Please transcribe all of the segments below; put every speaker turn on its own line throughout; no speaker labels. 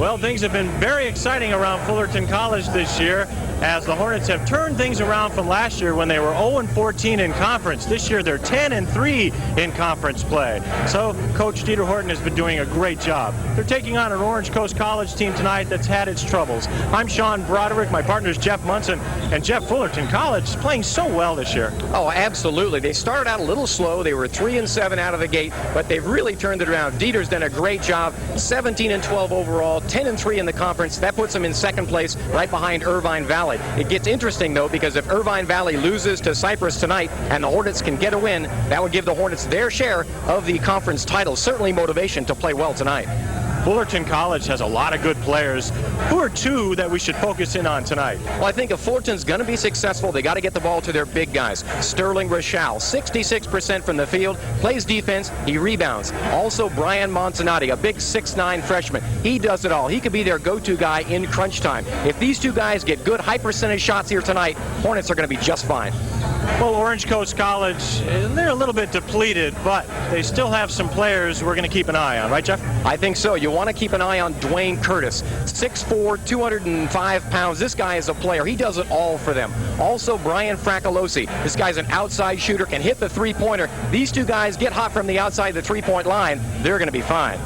Well, things have been very exciting around Fullerton College this year as the Hornets have turned things around from last year when they were 0-14 in conference. This year they're 10-3 in conference play. So Coach Dieter Horton has been doing a great job. They're taking on an Orange Coast College team tonight that's had its troubles. I'm Sean Broderick, my partner is Jeff Munson, and Jeff, Fullerton College is playing so well this year.
Oh, absolutely. They started out a little slow. They were 3-7 out of the gate, but they've really turned it around. Dieter's done a great job. 17-12 overall, 10-3 in the conference. That puts them in second place right behind Irvine Valley. It gets interesting, though, because if Irvine Valley loses to Cypress tonight and the Hornets can get a win, that would give the Hornets their share of the conference title. Certainly motivation to play well tonight.
Fullerton College has a lot of good players. Who are two that we should focus in on tonight?
Well, I think if Fullerton's going to be successful, they got to get the ball to their big guys. Sterling Rachal, 66% from the field, plays defense, he rebounds. Also, Brian Montonati, a big 6'9" freshman. He does it all. He could be their go-to guy in crunch time. If these two guys get good high-percentage shots here tonight, Hornets are going to be just fine.
Well, Orange Coast College, they're a little bit depleted, but they still have some players we're going to keep an eye on, right, Jeff?
I think so. You want to keep an eye on Dwayne Curtis, 6'4", 205 pounds. This guy is a player. He does it all for them. Also, Brian Fracolosi. This guy's an outside shooter, can hit the three-pointer. These two guys get hot from the outside the three-point line. They're going to be fine.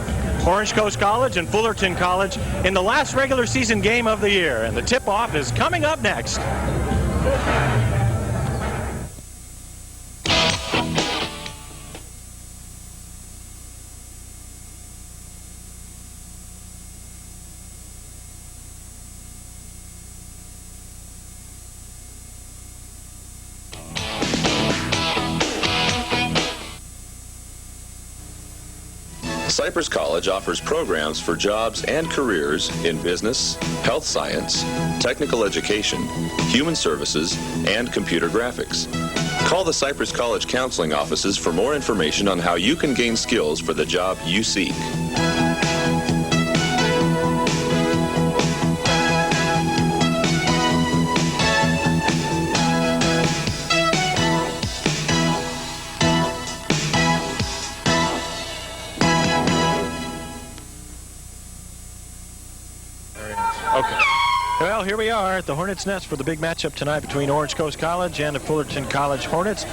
Orange Coast College and Fullerton College in the last regular season game of the year, and the tip-off is coming up next.
Cypress College offers programs for jobs and careers in business, health science, technical education, human services, and computer graphics. Call the Cypress College counseling offices for more information on how you can gain skills for the job you seek.
Okay. Well, here we are at the Hornets' Nest for the big matchup tonight between Orange Coast College and the Fullerton College Hornets.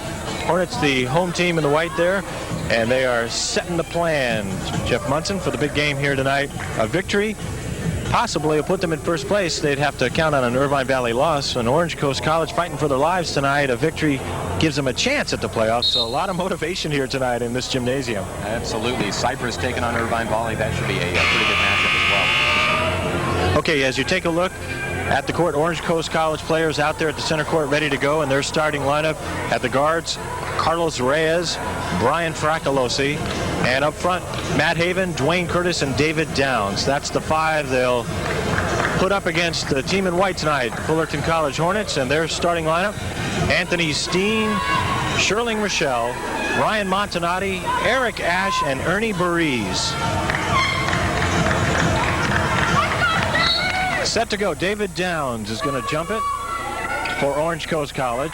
Hornets, the home team in the white there, and they are setting the plan. Jeff Munson for the big game here tonight. A victory possibly will put them in first place. They'd have to count on an Irvine Valley loss. And Orange Coast College fighting for their lives tonight. A victory gives them a chance at the playoffs. So a lot of motivation here tonight in this gymnasium.
Absolutely. Cypress taking on Irvine Valley. That should be a pretty good matchup as well.
Okay, as you take a look at the court, Orange Coast College players out there at the center court ready to go, and their starting lineup at the guards, Carlos Reyes, Brian Fracolosi, and up front, Matt Haven, Dwayne Curtis, and David Downs. That's the five they'll put up against the team in white tonight, Fullerton College Hornets, and their starting lineup, Anthony Steen, Sherling Rachal, Ryan Montonati, Eric Ash, and Ernie Bariz. Set to go. David Downs is going to jump it for Orange Coast College.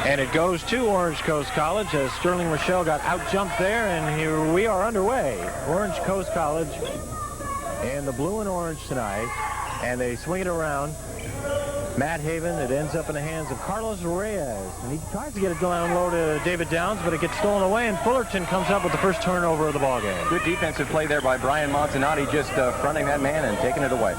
And it goes to Orange Coast College as Sterling Rachal got out-jumped there. And here we are underway. Orange Coast College in the blue and orange tonight. And they swing it around. Matt Haven, it ends up in the hands of Carlos Reyes. And he tries to get it down low to David Downs, but it gets stolen away. And Fullerton comes up with the first turnover of the ballgame.
Good defensive play there by Brian Montonati, just fronting that man and taking it away.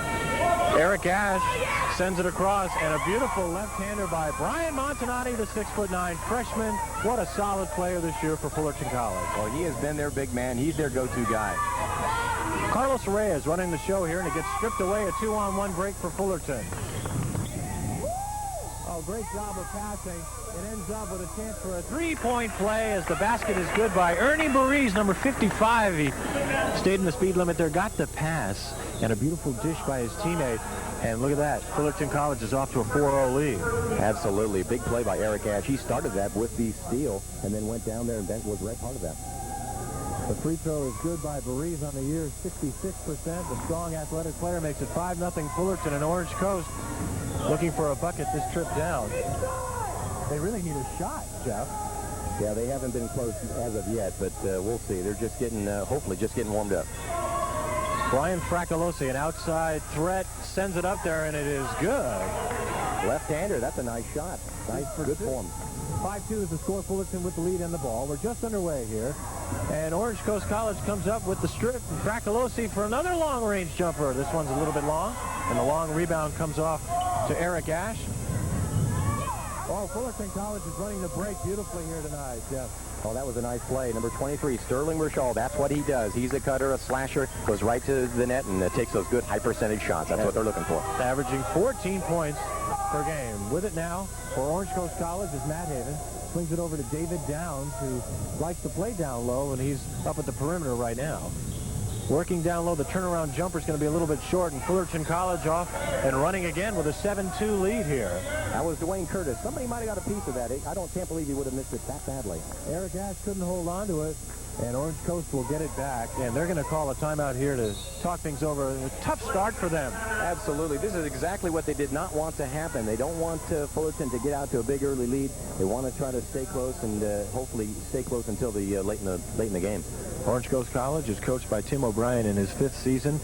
Eric Ash sends it across, and a beautiful left-hander by Brian Montonati, the 6'9" freshman. What a solid player this year for Fullerton College.
Well, he has been their big man. He's their go-to guy.
Carlos Reyes running the show here, and it gets stripped away. A 2-on-1 break for Fullerton. Oh, great job of passing. It ends up with a chance for a three-point play as the basket is good by Ernie Bariz, number 55. He stayed in the speed limit there, got the pass, and a beautiful dish by his teammate. And look at that. Fullerton College is off to a 4-0 lead.
Absolutely. Big play by Eric Ash. He started that with the steal and then went down there and was right part of that.
The free throw is good by Bariz on the year, 66%. The strong athletic player makes it 5-0 Fullerton and Orange Coast looking for a bucket this trip down. They really need a shot, Jeff.
Yeah, they haven't been close as of yet, but we'll see. They're just getting, hopefully, just getting warmed up.
Brian Fracolosi, an outside threat, sends it up there, and it is good.
Left-hander, that's a nice shot. Nice, good form.
5-2 is the score. Fullerton with the lead and the ball. We're just underway here. And Orange Coast College comes up with the strip. And Fracolosi for another long-range jumper. This one's a little bit long. And the long rebound comes off to Eric Ash. Oh, Fullerton College is running the break beautifully here tonight, Jeff.
Oh, that was a nice play. Number 23, Sterling Rachal. That's what he does. He's a cutter, a slasher, goes right to the net and takes those good high-percentage shots. That's what they're looking for.
Averaging 14 points per game. With it now for Orange Coast College is Matt Haven. Swings it over to David Downs, who likes to play down low, and he's up at the perimeter right now. Working down low, the turnaround jumper is going to be a little bit short, and Fullerton College off and running again with a 7-2 lead here.
That was Dwayne Curtis. Somebody might have got a piece of that. Can't believe he would have missed it that badly.
Eric Ash couldn't hold on to it, and Orange Coast will get it back, and they're going to call a timeout here to talk things over. A tough start for them.
Absolutely. This is exactly what they did not want to happen. They don't want Fullerton to get out to a big early lead. They want to try to stay close and hopefully stay close until the late in the game.
Orange Coast College is coached by Tim O'Brien in his 5th season.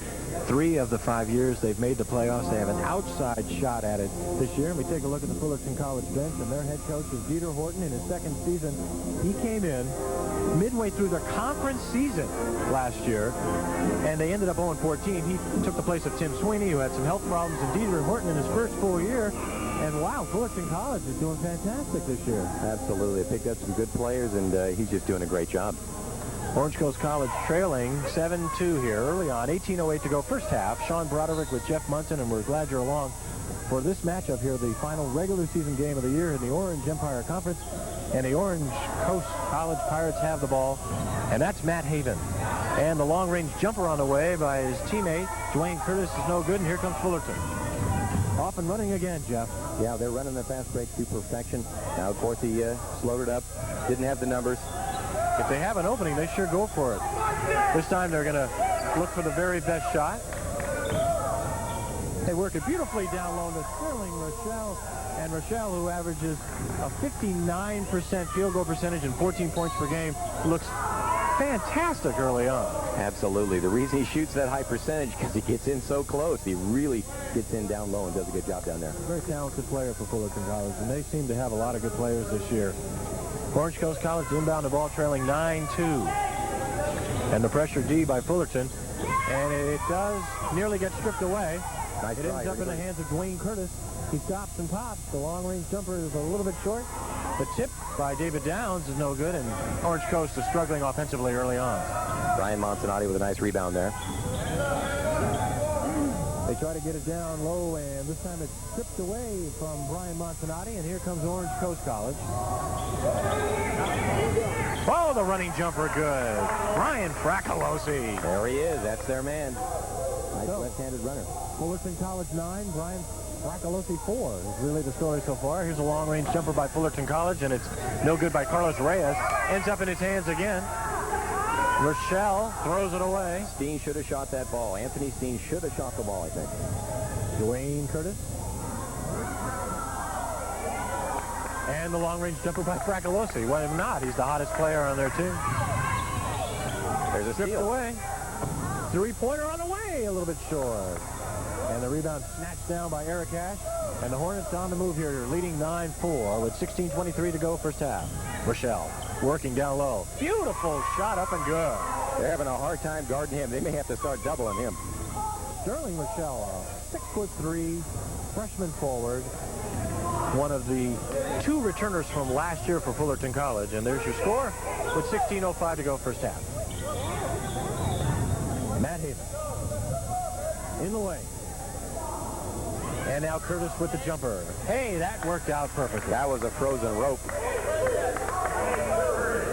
3 of the 5 years they've made the playoffs. They have an outside shot at it this year. And we take a look at the Fullerton College bench, and their head coach is Dieter Horton in his 2nd season. He came in midway through their conference season last year, and they ended up 0-14. He took the place of Tim Sweeney, who had some health problems, and Dieter Horton in his first full year. And wow, Fullerton College is doing fantastic this year.
Absolutely. They picked up some good players, and he's just doing a great job.
Orange Coast College trailing 7-2 here early on. 18:08 to go first half. Sean Broderick with Jeff Munson, and we're glad you're along for this matchup here, the final regular season game of the year in the Orange Empire Conference. And the Orange Coast College Pirates have the ball, and that's Matt Haven. And the long-range jumper on the way by his teammate, Dwayne Curtis, is no good, and here comes Fullerton. Off and running again, Jeff.
Yeah, they're running the fast break to perfection. Now, of course, he slowed it up, didn't have the numbers.
If they have an opening, they sure go for it. This time they're going to look for the very best shot. They work it beautifully down low to Sterling Rachal. And Rachal, who averages a 59% field goal percentage and 14 points per game, looks fantastic early on.
Absolutely. The reason he shoots that high percentage because he gets in so close. He really gets in down low and does a good job down there.
Very talented player for Fullerton College, and they seem to have a lot of good players this year. Orange Coast College inbound the ball trailing 9-2. And the pressure D by Fullerton. And it does nearly get stripped away.
Nice
it ends up in the hands of Dwayne Curtis. He stops and pops. The long-range jumper is a little bit short. The tip by David Downs is no good, and Orange Coast is struggling offensively early on.
Brian Montonati with a nice rebound there.
They try to get it down low, and this time it's stripped away from Brian Montonati, and here comes Orange Coast College. Oh, the running jumper good. Brian Fracolosi.
There he is. That's their man. Nice left-handed runner.
Fullerton College 9, Brian Fracolosi 4 is really the story so far. Here's a long-range jumper by Fullerton College, and it's no good by Carlos Reyes. Ends up in his hands again. Rachal throws it away.
Steen should have shot that ball. Anthony Steen should have shot the ball, I think.
Dwayne Curtis. And the long-range jumper by Fracolosi. Why not? He's the hottest player on their team.
There's a
Stripped
steal.
away. Three-pointer on the way, a little bit short. And the rebound snatched down by Eric Ash. And the Hornets on the move here, leading 9-4 with 16:23 to go first half. Rachal working down low. Beautiful shot up and good.
They're having a hard time guarding him. They may have to start doubling him.
Sterling Rachal, 6'3", freshman forward. One of the 2 returners from last year for Fullerton College. And there's your score with 16:05 to go first half. Matt Haven in the lane. And now Curtis with the jumper. Hey, that worked out perfectly.
That was a frozen rope.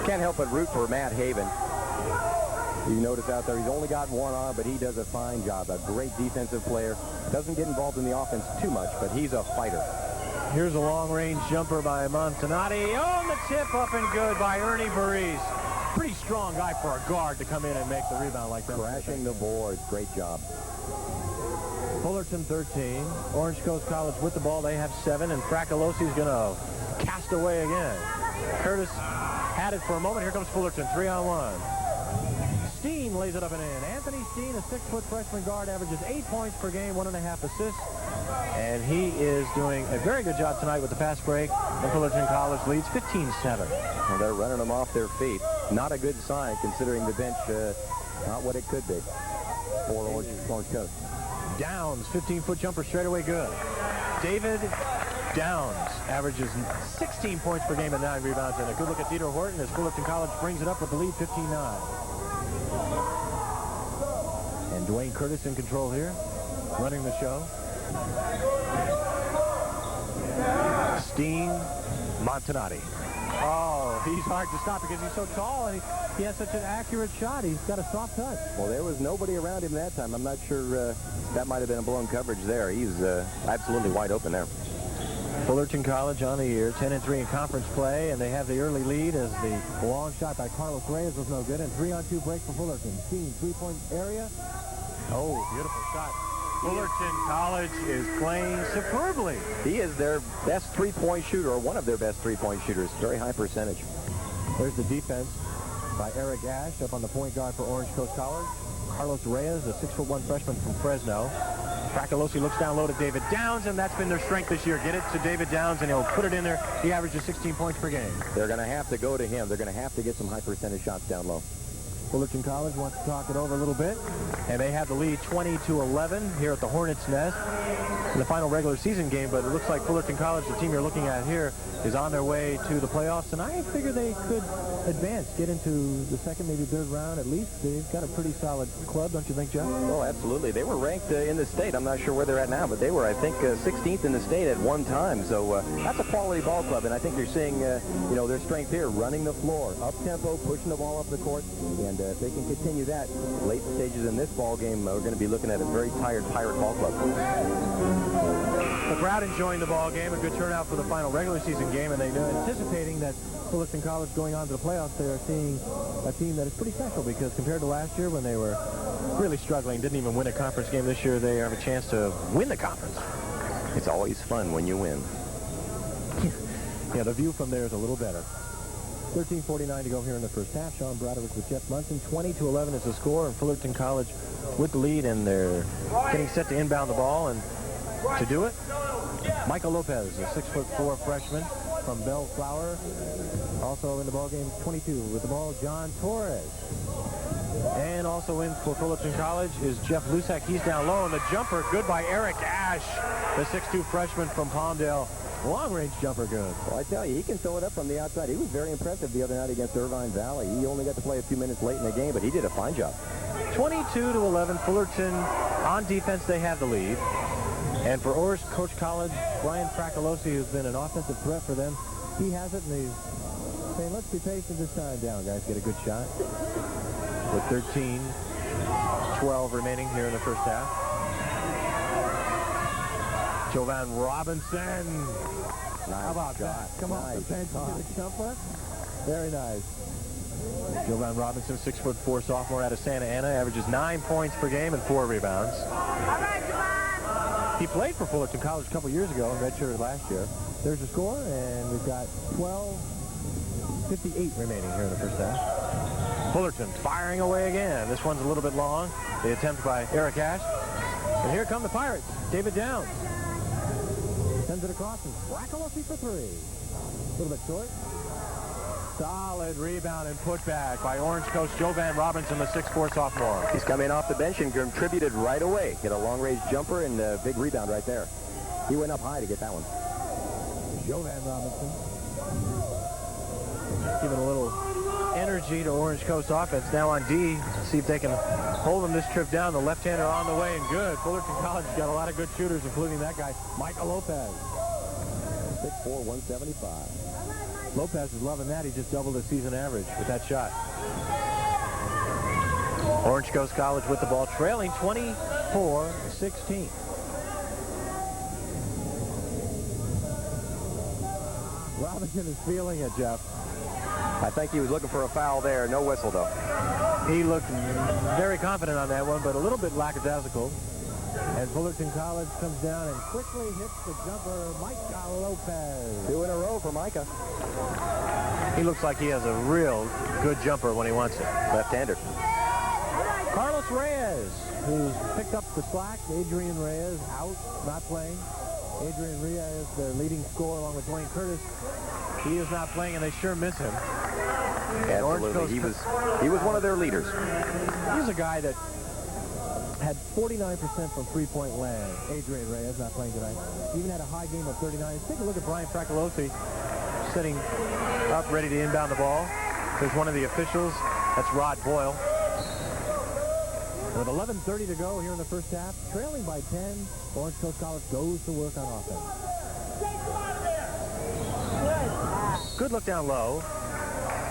Can't help but root for Matt Haven. You notice out there, he's only got one arm, but he does a fine job. A great defensive player. Doesn't get involved in the offense too much, but he's a fighter.
Here's a long-range jumper by Montonati. Oh, and the tip up and good by Ernie Burries. Pretty strong guy for a guard to come in and make the rebound like that.
Crashing the boards. Great job.
Fullerton 13. Orange Coast College with the ball. They have 7, and Fracolosi's going to cast away again. Curtis had it for a moment. Here comes Fullerton, 3-on-1. Steen lays it up and in. Anthony Steen, a 6-foot freshman guard, averages 8 points per game, 1.5 assists. And he is doing a very good job tonight with the fast break. And Fullerton College leads 15-7.
Well, they're running them off their feet. Not a good sign considering the bench, not what it could be for Orange Coast.
Downs, 15-foot jumper straight away good. David Downs averages 16 points per game and 9 rebounds. And a good look at Dieter Horton as Fullerton College brings it up with the lead 15-9. And Dwayne Curtis in control here, running the show. Steen, Montonati. Oh, he's hard to stop because he's so tall and he has such an accurate shot. He's got a soft touch.
Well, there was nobody around him that time. I'm not sure that might have been a blown coverage there. He's absolutely wide open there.
Fullerton College on the year, 10-3 in conference play, and they have the early lead as the long shot by Carlos Reyes was no good, and 3-on-2 break for Fullerton. Steen, 3-point area. Oh, beautiful shot. Fullerton College is playing superbly.
He is their best three-point shooter, or one of their best three-point shooters. Very high percentage.
There's the defense by Eric Ash up on the point guard for Orange Coast College. Carlos Reyes, a 6'1" freshman from Fresno. Fracolosi looks down low to David Downs, and that's been their strength this year. Get it to David Downs, and he'll put it in there. He averages 16 points per game.
They're going to have to go to him. They're going to have to get some high percentage shots down low.
Fullerton College wants to talk it over a little bit, and they have the lead 20-11 here at the Hornets' Nest in the final regular season game. But it looks like Fullerton College, the team you're looking at here, is on their way to the playoffs, and I figure they could advance, get into the second, maybe third round at least. They've got a pretty solid club, don't you think, Jeff?
Oh, absolutely. They were ranked in the state. I'm not sure where they're at now, but they were, I think, 16th in the state at one time. So that's a quality ball club, and I think they're seeing, their strength here, running the floor, up-tempo, pushing the ball up the court, and if they can continue that, late stages in this ball game, we're going to be looking at a very tired Pirate ball club.
The crowd enjoying the ball game, a good turnout for the final regular season game, and they know, anticipating that Fullerton College going on to the playoffs, they are seeing a team that is pretty special because compared to last year when they were really struggling, didn't even win a conference game, this year they have a chance to win the conference.
It's always fun when you win.
Yeah, the view from there is a little better. 13:49 to go here in the first half. Sean Broderick with Jeff Munson. 20-11 is the score, and Fullerton College with the lead, and they're getting set to inbound the ball. And to do it, Michael Lopez, a 6'4" freshman from Bellflower. Also in the ball game, 22 with the ball, John Torres. And also in for Fullerton College is Jeff Lusak. He's down low, and the jumper good by Eric Ash, the 6'2" freshman from Palmdale. Long-range jumper good.
Well, I tell you, he can throw it up from the outside. He was very impressive the other night against Irvine Valley. He only got to play a few minutes late in the game, but he did a fine job.
22-11, Fullerton on defense, they have the lead. And for Orange Coast College, Brian Fracolosi, who's been an offensive threat for them, he has it, and he's saying, let's be patient this time down, guys. Get a good shot. With 13-12 remaining here in the first half. Jovan Robinson.
Nice.
How about that? Come on, the bench to the jumper. Very nice. Jovan Robinson, 6'4" sophomore out of Santa Ana, averages 9 points per game and 4 rebounds. He played for Fullerton College a couple years ago and redshirted last year. There's the score, and we've got 12:58 remaining here in the first half. Fullerton firing away again. This one's a little bit long. The attempt by Eric Ash. And here come the Pirates. David Downs sends it across, and Fracolosi for 3. A little bit short. Solid rebound and putback by Orange Coast Jovan Robinson, the 6'4" sophomore.
He's come in off the bench and contributed right away. Hit a long-range jumper and a big rebound right there. He went up high to get that one.
Jovan Robinson giving a little energy to Orange Coast offense. Now on D, see if they can hold them this trip down. The left-hander on the way and good. Fullerton College got a lot of good shooters, including that guy, Michael Lopez.
6'4", 175.
Lopez is loving that. He just doubled his season average with that shot. Orange Coast College with the ball, trailing 24-16. Robinson is feeling it, Jeff.
I think he was looking for a foul there. No whistle, though.
He looked very confident on that one, but a little bit lackadaisical. And Fullerton College comes down and quickly hits the jumper, Micah Lopez.
2 in a row for Micah.
He looks like he has a real good jumper when he wants it.
Left-hander. Carlos Reyes, who's picked up the slack. Adrian Reyes out, not playing. Adrian Reyes, their leading scorer, along with Dwayne Curtis. He is not playing, and they sure miss him.
Absolutely. He was one of their leaders.
He's a guy that had 49% from three-point land. Adrian Reyes not playing tonight. Even had a high game of 39. Take a look at Brian Fracolosi sitting up, ready to inbound the ball. There's one of the officials. That's Rod Boyle. With 11:30 to go here in the first half, trailing by 10, Orange Coast College goes to work on offense. Good look down low,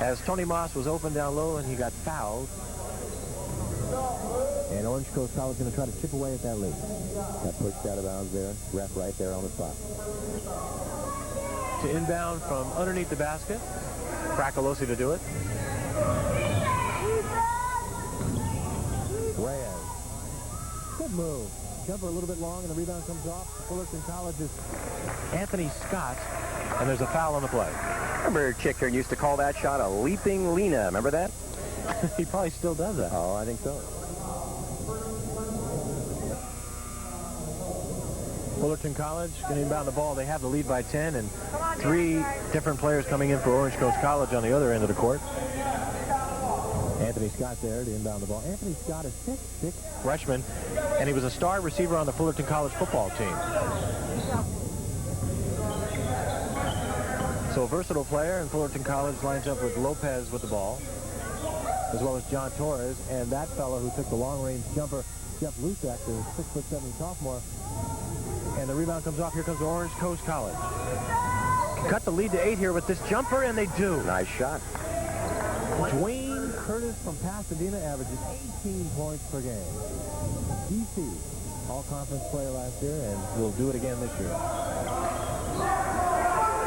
as Tony Moss was open down low and he got fouled. And Orange Coast College going to try to chip away at that lead. Got pushed out of bounds there. Ref right there on the spot. To inbound from underneath the basket. Fracolosi to do it. Reyes. Good move. Jumper a little bit long and the rebound comes off. Fullerton College's Anthony Scott. And there's a foul on the play.
Remember Chick here used to call that shot a leaping Lena. Remember that?
He probably still does that.
Oh, I think so.
Fullerton College going to inbound the ball. They have the lead by 10, and 3 different players coming in for Orange Coast College on the other end of the court. Anthony Scott there to inbound the ball. Anthony Scott is 6'6" freshman, and he was a star receiver on the Fullerton College football team. So a versatile player, and Fullerton College lines up with Lopez with the ball, as well as John Torres, and that fellow who took the long-range jumper, Jeff Lusak, the 6'7" sophomore. And the rebound comes off. Here comes Orange Coast College. Cut the lead to 8 here with this jumper, and they do.
Nice shot.
Dwayne Curtis from Pasadena averages 18 points per game. DC, all-conference player last year, and will do it again this year.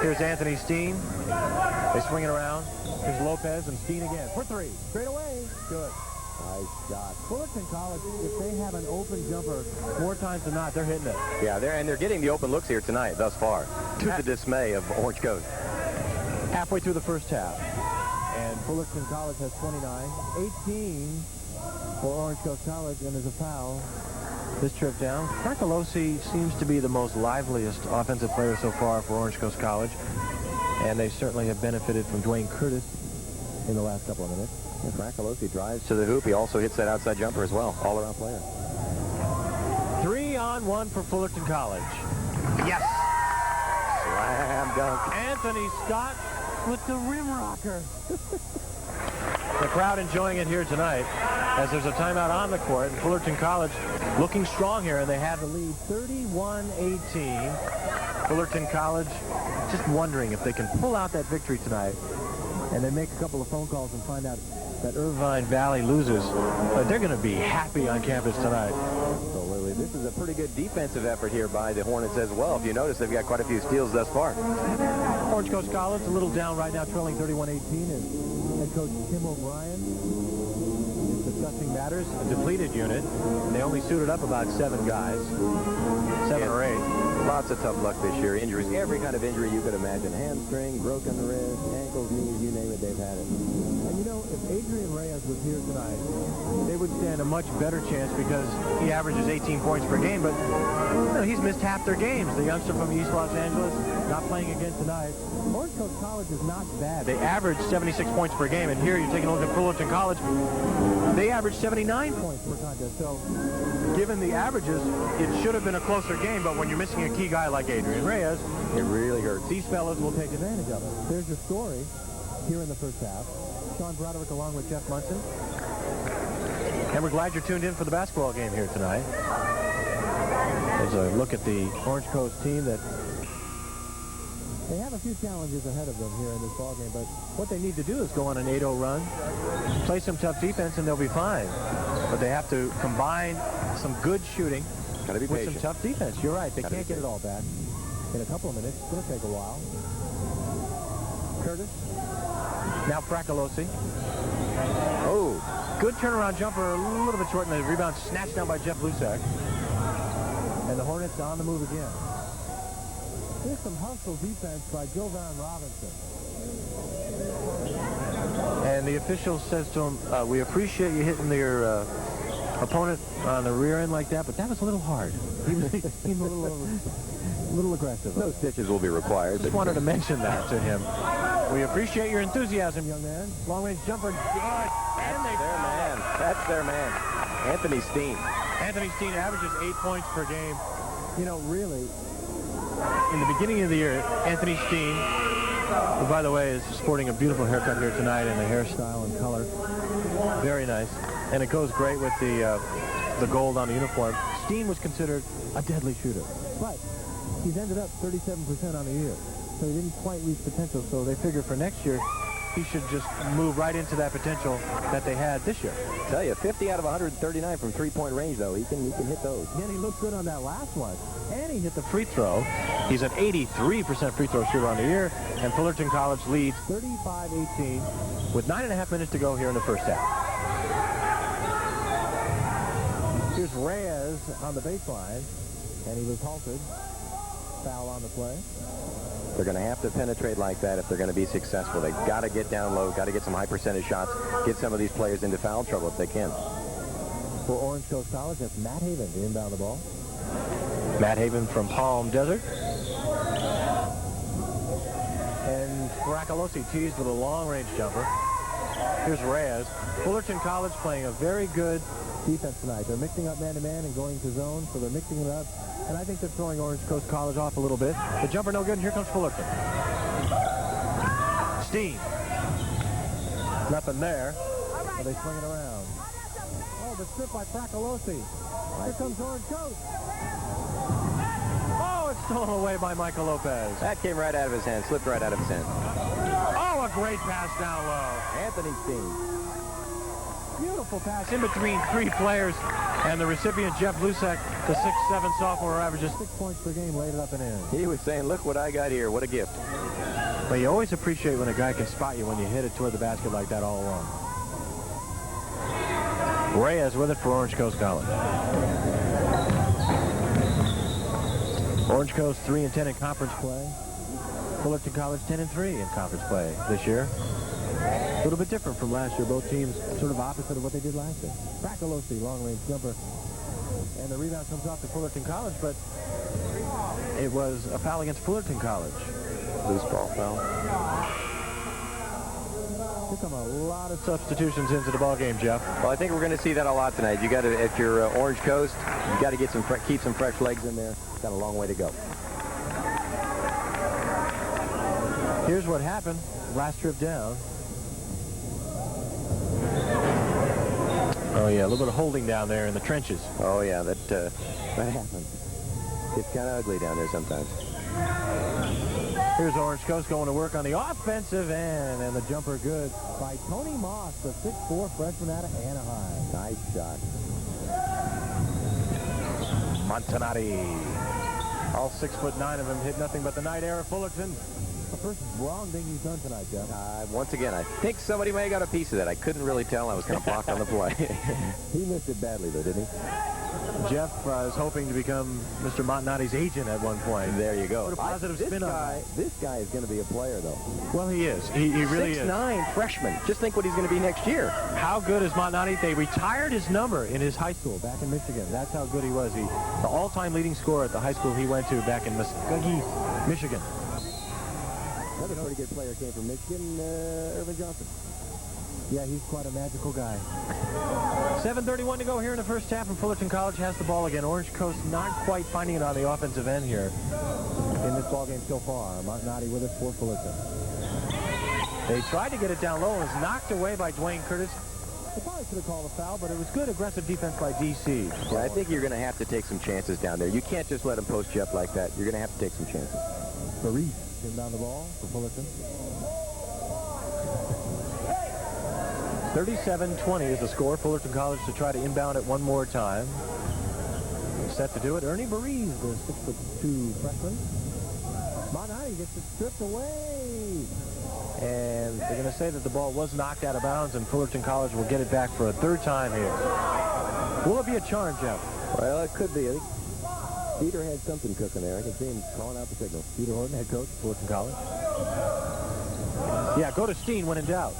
Here's Anthony Steen. They swing it around. Here's Lopez and Steen again for 3. Straight away. Good. Nice shot. Fullerton College, if they have an open jumper more times than not, they're hitting it.
Yeah, they're getting the open looks here tonight thus far, to the dismay of Orange Coast.
Halfway through the first half. And Fullerton College has 29. 18 for Orange Coast College, and there's a foul this trip down. Fracolosi seems to be the most liveliest offensive player so far for Orange Coast College, and they certainly have benefited from Dwayne Curtis in the last couple of minutes.
And Fracolosi drives to the hoop. He also hits that outside jumper as well. All-around player.
3-on-1 for Fullerton College. Yes!
Slam dunk.
Anthony Scott with the rim rocker. The crowd enjoying it here tonight as there's a timeout on the court, and Fullerton College looking strong here, and they have the lead 31-18. Fullerton College just wondering if they can pull out that victory tonight, and then make a couple of phone calls and find out that Irvine Valley loses. They're going to be happy on campus tonight.
So, Lily, this is a pretty good defensive effort here by the Hornets as well. If you notice, they've got quite a few steals thus far.
Orange Coast College a little down right now, trailing 31-18, and head coach Tim O'Brien is discussing matters. A depleted unit, and they only suited up about 7 guys, 7 or 8.
Lots of tough luck this year. Injuries, every kind of injury you could imagine. Hamstring, broken wrist, ankles, knees, you name it, they've had it.
And you know, if Adrian Reyes was here tonight, they would stand a much better chance because he averages 18 points per game, but you know, he's missed half their games. The youngster from East Los Angeles not playing again tonight. Orange Coast College is not bad. They average 76 points per game, and here you're taking a look at Fullerton College. They average 79 points per contest. So given the averages, it should have been a closer game, but when you're missing a key guy like Adrian Reyes,
it really hurts.
These fellows will take advantage of it. There's your story here in the first half. Sean Broderick along with Jeff Munson. And we're glad you're tuned in for the basketball game here tonight. There's a look at the Orange Coast team that they have a few challenges ahead of them here in this ball game, but what they need to do is go on an 8-0 run, play some tough defense, and they'll be fine. But they have to combine some good shooting with some tough defense. You're right. They can't get it all back in a couple of minutes. It's going to take a while. Curtis. Now Fracolosi. Oh, good turnaround jumper, a little bit short, and the rebound snatched down by Jeff Lusak. And the Hornets on the move again. Here's some hustle defense by Jovan Robinson. And the official says to him, we appreciate you hitting your
opponent on the rear end like that, but that was a little hard. He seemed a little aggressive.
No stitches will be required.
Just wanted to mention that to him. We appreciate your enthusiasm, young man. Long-range jumper, good. And
That's their man. That's their man. Anthony Steen.
Anthony Steen averages 8 points per game. You know, really, in the beginning of the year, Anthony Steen, who, by the way, is sporting a beautiful haircut here tonight in the hairstyle and color. Very nice. And it goes great with the gold on the uniform. Steen was considered a deadly shooter. But he's ended up 37% on the year. So he didn't quite reach potential. So they figure for next year, he should just move right into that potential that they had this year.
I tell you, 50 out of 139 from three-point range, though. He can hit those.
Again, he looked good on that last one. And he hit the free throw. He's an 83% free throw shooter on the year. And Fullerton College leads 35-18 with 9.5 minutes to go here in the first half. Here's Reyes on the baseline. And he was halted. Foul on the play.
They're going to have to penetrate like that if they're going to be successful. They've got to get down low, got to get some high percentage shots, get some of these players into foul trouble if they can.
For Orange Coast College, that's Matt Haven to inbound the ball. Matt Haven from Palm Desert. And Rachalosi teased with a long-range jumper. Here's Reyes. Fullerton College playing a very good defense tonight. They're mixing up man-to-man and going to zone, so they're mixing it up. And I think they're throwing Orange Coast College off a little bit. The jumper no good, and here comes Fullerton. Steen. Nothing there. But they swing it around. Oh, the strip by Rachalosi. Here comes Orange Coast. Oh, it's stolen away by Michael Lopez.
That came right out of his hand, slipped right out of his hand.
Oh, a great pass down low.
Anthony Steen.
Beautiful pass in between three players. And the recipient, Jeff Lusek, the 6'7" sophomore, averages 6 points per game, laid it up and in.
He was saying, look what I got here. What a gift.
But you always appreciate when a guy can spot you when you hit it toward the basket like that all along. Reyes with it for Orange Coast College. Orange Coast 3-10 in conference play. Fullerton College 10-3 in conference play this year. A little bit different from last year. Both teams sort of opposite of what they did last year. Rachalosi, long-range jumper. And the rebound comes off to Fullerton College, but it was a foul against Fullerton College.
Loose ball foul.
Here come a lot of substitutions into the ball game, Jeff.
Well, I think we're going to see that a lot tonight. You got to, if you're Orange Coast, you got to get some, keep some fresh legs in there. Got a long way to go.
Here's what happened. Last trip down. Oh, yeah, a little bit of holding down there in the trenches.
Oh, yeah, that happens. It's kind of ugly down there sometimes.
Here's Orange Coast going to work on the offensive end, and the jumper good by Tony Moss, the 6'4" freshman out of Anaheim.
Nice shot.
Montonati. All 6'9" of them hit nothing but the night air of Fullerton. The first wrong thing he's done tonight, Jeff.
Once again, I think somebody may have got a piece of that. I couldn't really tell. I was kind of blocked on the play. He missed it badly, though, didn't he?
Jeff is hoping to become Mr. Montonati's agent at one point.
There you go.
What a positive spin on that.
This guy is going to be a player, though.
Well, he is. He really is.
6'9" freshman. Just think what he's going to be next year.
How good is Montonati? They retired his number in his high school back in Michigan. That's how good he was. The all-time leading scorer at the high school he went to back in Muskogee, Michigan.
Another pretty good player came from Michigan, Irvin Johnson.
Yeah, he's quite a magical guy. 7:31 to go here in the first half, and Fullerton College has the ball again. Orange Coast not quite finding it on the offensive end here in this ball game so far. Montonati with it for Fullerton. They tried to get it down low and was knocked away by Dwayne Curtis. They probably should have called a foul, but it was good aggressive defense by DC.
Yeah, I think you're going to have to take some chances down there. You can't just let them post you up like that. You're going to have to take some chances.
Maurice inbound the ball for Fullerton. 37-20 is the score. Fullerton College to try to inbound it one more time. Set to do it. Ernie Bariz, the 6'2" freshman. Montonati gets it stripped away. And they're going to say that the ball was knocked out of bounds, and Fullerton College will get it back for a third time here. Will it be a charge, Jeff?
Well, it could be. I think Peter had something cooking there. I can see him calling out the signal.
Peter Horton, head coach, Fullerton College. Yeah, go to Steen when in doubt.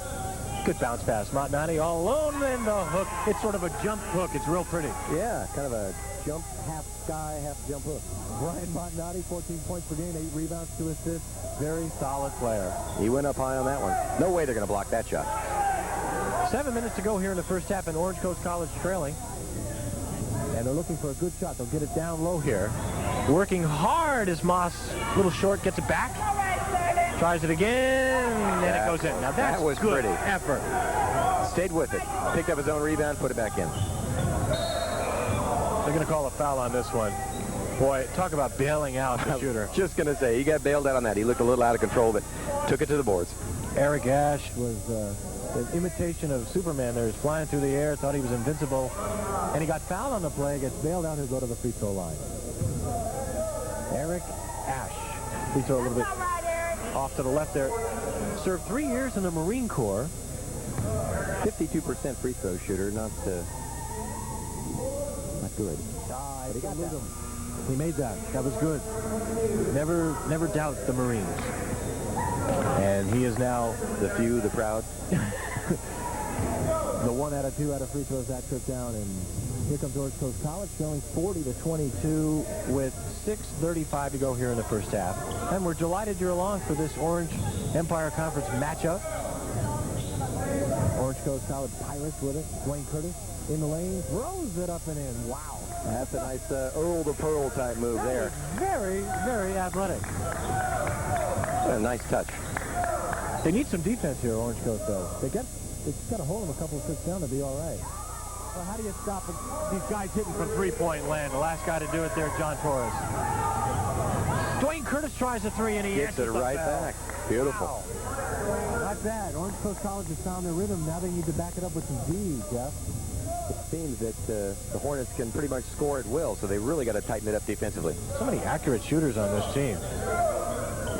Good bounce pass. Montonati all alone in the hook. It's sort of a jump hook. It's real pretty.
Yeah, kind of a jump, half sky, half jump hook.
Brian Montonati, 14 points per game, 8 rebounds, 2 assists.
Very solid player.
He went up high on that one. No way they're going to block that shot.
7 minutes to go here in the first half, and Orange Coast College trailing. And they're looking for a good shot. They'll get it down low here. Working hard as Moss, little short, gets it back. Tries it again, and it goes in. Now that
was
good
pretty
effort.
Stayed with it. Picked up his own rebound, put it back in.
They're going to call a foul on this one. Boy, talk about bailing out the shooter.
Just going to say, he got bailed out on that. He looked a little out of control, but took it to the boards.
Eric Ash was an imitation of Superman there. He's flying through the air, thought he was invincible, and he got fouled on the play, gets bailed out, he'll go to the free throw line. Eric Ash. Free throw a little bit off to the left there. Served 3 years in the Marine Corps.
52% free throw shooter, not good.
But he got that. He made that. That was good. Never doubt the Marines. And he is now
The few, the proud.
The 1 out of 2 out of free throws that trip down, and here comes Orange Coast College, showing
40-22 with 6:35 to go here in the first half. And we're delighted you're along for this Orange Empire Conference matchup.
Orange Coast College Pirates with it. Dwayne Curtis in the lane, throws it up and in. Wow.
That's a nice Earl the Pearl type move there.
Very, very athletic.
A nice touch.
They need some defense here, Orange Coast does.
They just got to hold him a couple of tricks down to be all right.
Well, how do you stop these guys hitting from three-point land? The last guy to do it there, John Torres. Dwayne Curtis tries a three, and he
Gets it right back. Beautiful.
Wow.
Not bad. Orange Coast College has found their rhythm. Now they need to back it up with some D's, Jeff.
It seems that the Hornets can pretty much score at will, so they really got to tighten it up defensively.
So many accurate shooters on this team.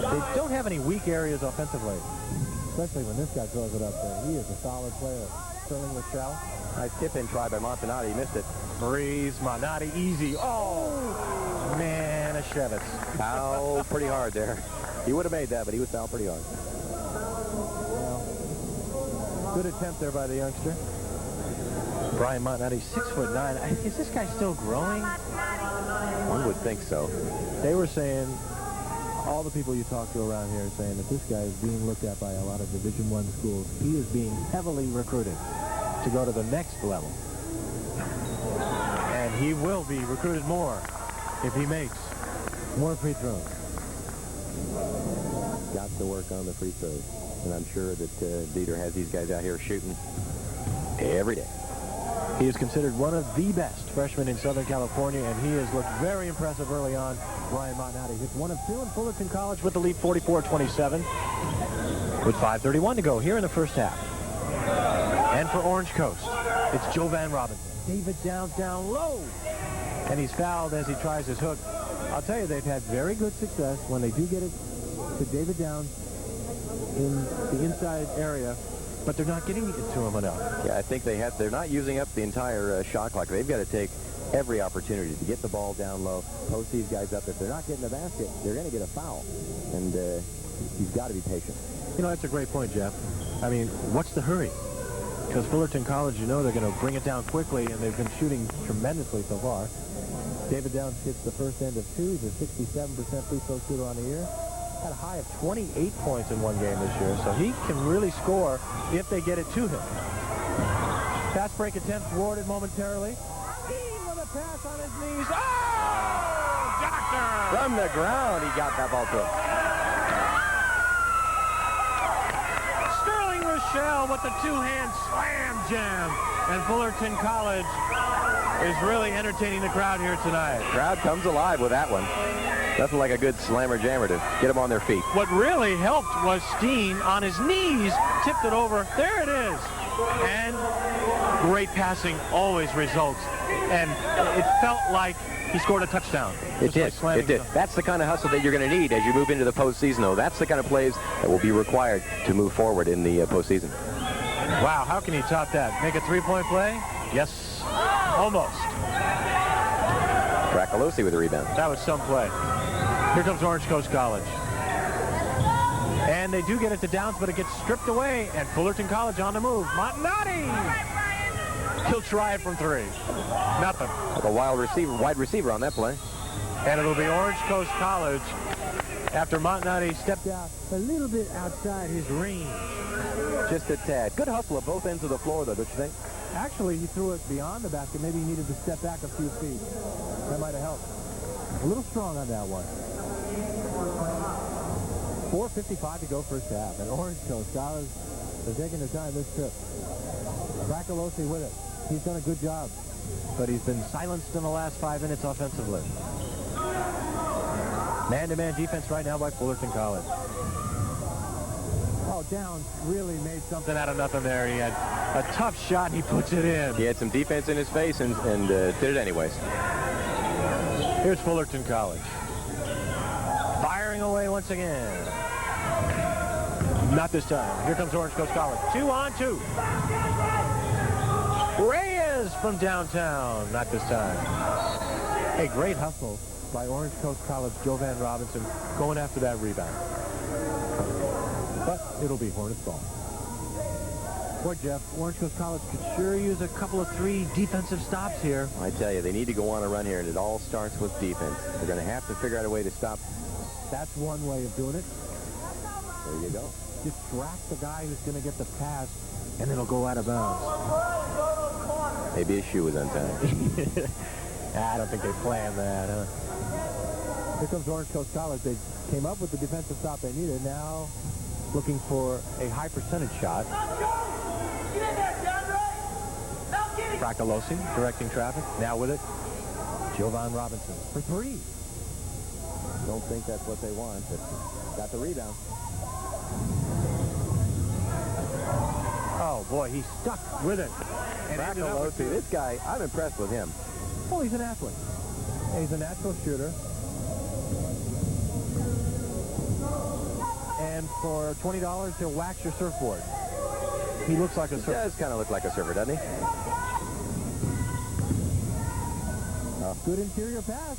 They don't have any weak areas offensively.
Especially when this guy throws it up there. He is a solid player.
Sterling Rachal.
Nice tip-in try by Montonati. He missed it.
Breeze, Montonati, easy. Oh, man, a Shevitz.
Foul pretty hard there. He would have made that, but he was fouled pretty hard.
Well, good attempt there by the youngster. Brian Montonati, 6'9". Is this guy still growing?
One would think so.
They were saying,
all the people you talk to around here are saying that this guy is being looked at by a lot of Division I schools.
he is being heavily recruited to go to the next level. And he will be recruited more if he makes more free throws.
Got to work on the free throws. And I'm sure that Dieter has these guys out here shooting every day.
He is considered one of the best freshmen in Southern California, and he has looked very impressive early on. Brian Montonati hits 1 of 2 in Fullerton College with the lead 44-27 with 5:31 to go here in the first half. And for Orange Coast, it's Jovan Robinson. David Downs down low, and he's fouled as he tries his hook. I'll tell you, they've had very good success when they do get it to David Downs in the inside area, but they're not getting it to him enough.
Yeah, I think they're not using up the entire shot clock. They've got to take every opportunity to get the ball down low, post these guys up. If they're not getting the basket, they're going to get a foul. And he's got to be patient.
You know, that's a great point, Jeff. I mean, what's the hurry? Because Fullerton College, you know, they're going to bring it down quickly, and they've been shooting tremendously so far.
David Downs hits the first end of 2. He's a 67% free throw shooter on the year.
Had a high of 28 points in one game this year, so he can really score if they get it to him. Fast break attempt thwarted momentarily. Dean with a pass on his knees. Oh, doctor!
From the ground, he got that ball to him.
Sterling Rachal with the two-hand slam jam, and Fullerton College is really entertaining the crowd here tonight.
Crowd comes alive with that one. Nothing like a good slammer jammer to get them on their feet.
What really helped was Steen on his knees, tipped it over. There it is. And great passing always results. And it felt like he scored a touchdown.
It did. It did. That's the kind of hustle that you're going to need as you move into the postseason, though. That's the kind of plays that will be required to move forward in the postseason.
Wow, how can he top that? Make a three-point play? Yes, almost.
Bracalosi with a rebound.
That was some play. Here comes Orange Coast College. And they do get it to Downs, but it gets stripped away. And Fullerton College on the move. Montonati! He'll try it from 3. Nothing.
Like a wide receiver on that play.
And it'll be Orange Coast College after Montonati stepped out a little bit outside his range.
Just a tad. Good hustle at both ends of the floor, though, don't you think?
Actually, he threw it beyond the basket. Maybe he needed to step back a few feet. That might have helped. A little strong on that one. 4:55 to go first half. And Orange Coast College is taking their time this trip. Bracalosi with it. He's done a good job.
But he's been silenced in the last 5 minutes offensively. Man-to-man defense right now by Fullerton College.
Oh, Downs really made something
Out of nothing there. He had a tough shot. He puts it in.
He had some defense in his face and did it anyways.
Here's Fullerton College. Firing away once again. Not this time. Here comes Orange Coast College. 2-on-2. Reyes from downtown. Not this time.
a great hustle by Orange Coast College Jovan Robinson going after that rebound. But it'll be Hornets ball. Boy, Jeff, Orange Coast College could sure use a couple of 3 defensive stops here.
I tell you, they need to go on a run here, and it all starts with defense. They're going to have to figure out a way to stop.
That's one way of doing it.
There you go.
Distract the guy who's going to get the pass, and it'll go out of bounds.
Maybe his shoe was untied.
I don't think they planned that, huh?
Here comes Orange Coast College. They came up with the defensive stop they needed. Now looking for a high percentage shot.
Bracalosi directing traffic. Now with it,
Jovan Robinson for 3.
Don't think that's what they want, but got the rebound.
oh boy, he's stuck with it. And ended up with
Bracalosi, this guy, I'm impressed with him.
Oh, he's an athlete. He's a natural shooter.
And for $20, he'll wax your surfboard. He looks like a
He
surfer.
does kind of look like a server, doesn't he?
Good interior pass.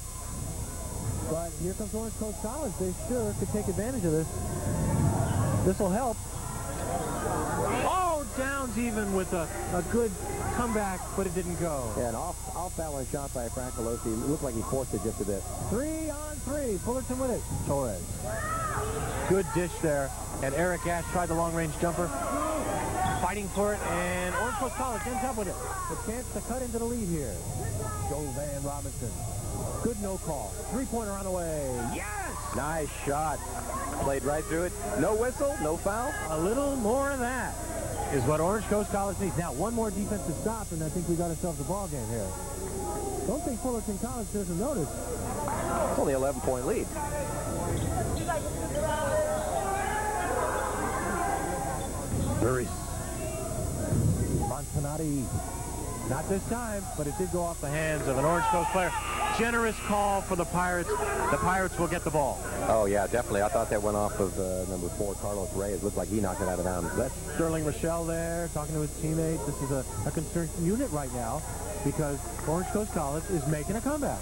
But here comes Orange Coast College. They sure could take advantage of this. This will help.
Oh, Downs even with a good comeback, but it didn't go.
Yeah, an off-balance shot by Bracalosi. It looked like he forced it just a bit.
3 on 3. Fullerton with it. Torres.
Good dish there. And Eric Ash tried the long-range jumper. Fighting for it, and Orange Coast College ends up with it.
A chance to cut into the lead here. Jovan Robinson. Good no call. 3-pointer on the way.
Yes!
Nice shot. Played right through it. No whistle, no foul.
A little more of that is what Orange Coast College needs.
Now, one more defensive stop, and I think we got ourselves a ball game here. Don't think Fullerton College doesn't notice.
It's only an 11-point lead.
Burris.
Montonati.
Not this time, but it did go off the hands of an Orange Coast player. Generous call for the Pirates. The Pirates will get the ball.
Oh, yeah, definitely. I thought that went off of number 4, Carlos Reyes. Looked like he knocked it out of bounds.
That's Sterling Rachal there talking to his teammate. This is a concerned unit right now because Orange Coast College is making a comeback.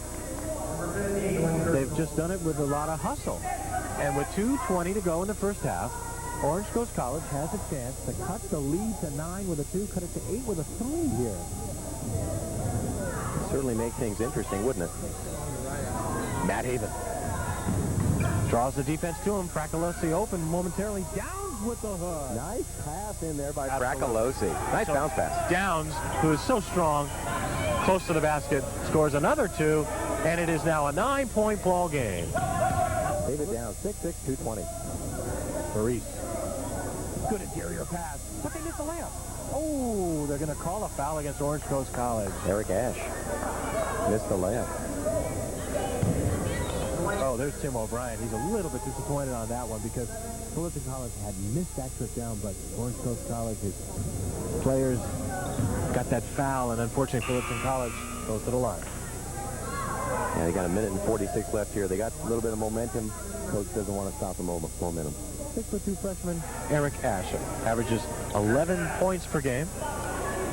They've just done it with a lot of hustle.
And with 2:20 to go in the first half,
Orange Coast College has a chance to cut the lead to 9 with a 2, cut it to 8 with a 3 here.
Certainly make things interesting, wouldn't it?
Matt Haven draws the defense to him. Bracalosi open momentarily. Downs with the hook.
Nice pass in there by
Absolutely.
Bracalosi. Nice
So
bounce pass.
Downs, who is so strong, close to the basket, scores another 2, and it is now a 9-point ball game.
David Downs, 6'6", 220.
Maurice.
Good interior pass, but they missed the layup.
Oh, they're going to call a foul against Orange Coast College.
Eric Ash missed the layup.
Oh, there's Tim O'Brien.
He's a little bit disappointed on that one because Fullerton College had missed that trip down, but Orange Coast College, his
Players got that foul, and unfortunately Fullerton College goes to the line.
Yeah, they got a minute and 46 left here. They got a little bit of momentum. Coach doesn't want to stop the momentum.
6'2" freshman.
Eric Asher averages 11 points per game.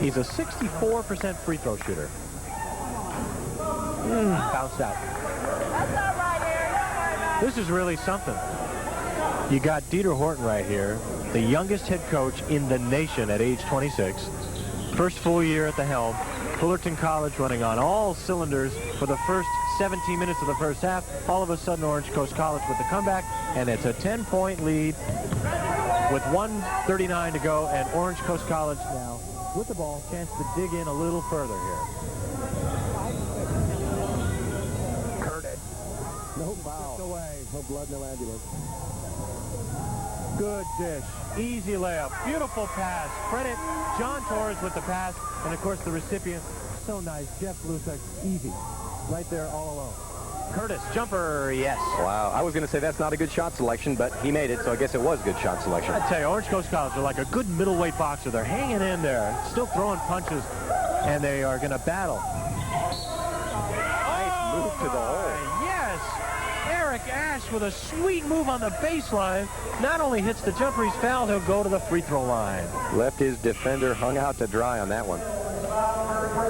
He's a 64% free throw shooter. Bounced out. This is really something.
You got Dieter Horton right here, the youngest head coach in the nation at age 26. First full year at the helm. Fullerton College running on all cylinders for the first 17 minutes of the first half. All of a sudden, Orange Coast College with the comeback, and it's a 10-point lead with 1:39 to go, and Orange Coast College now with the ball, chance to dig in a little further here.
Curtis. No foul. Away. No blood, no ambulance.
Good dish. Easy layup. Beautiful pass. Credit John Torres with the pass. And, of course, the recipient. So nice. Jeff Lusek. Easy. Right there all alone. Curtis, jumper, yes.
Wow. I was going to say that's not a good shot selection, but he made it, so I guess it was good shot selection.
I tell you, Orange Coast College are like a good middleweight boxer. They're hanging in there, still throwing punches, and they are going to battle.
Nice move to the hole.
Yes. Eric Ash with a sweet move on the baseline. Not only hits the jumper, he's fouled. He'll go to the free throw line.
Left his defender hung out to dry on that one.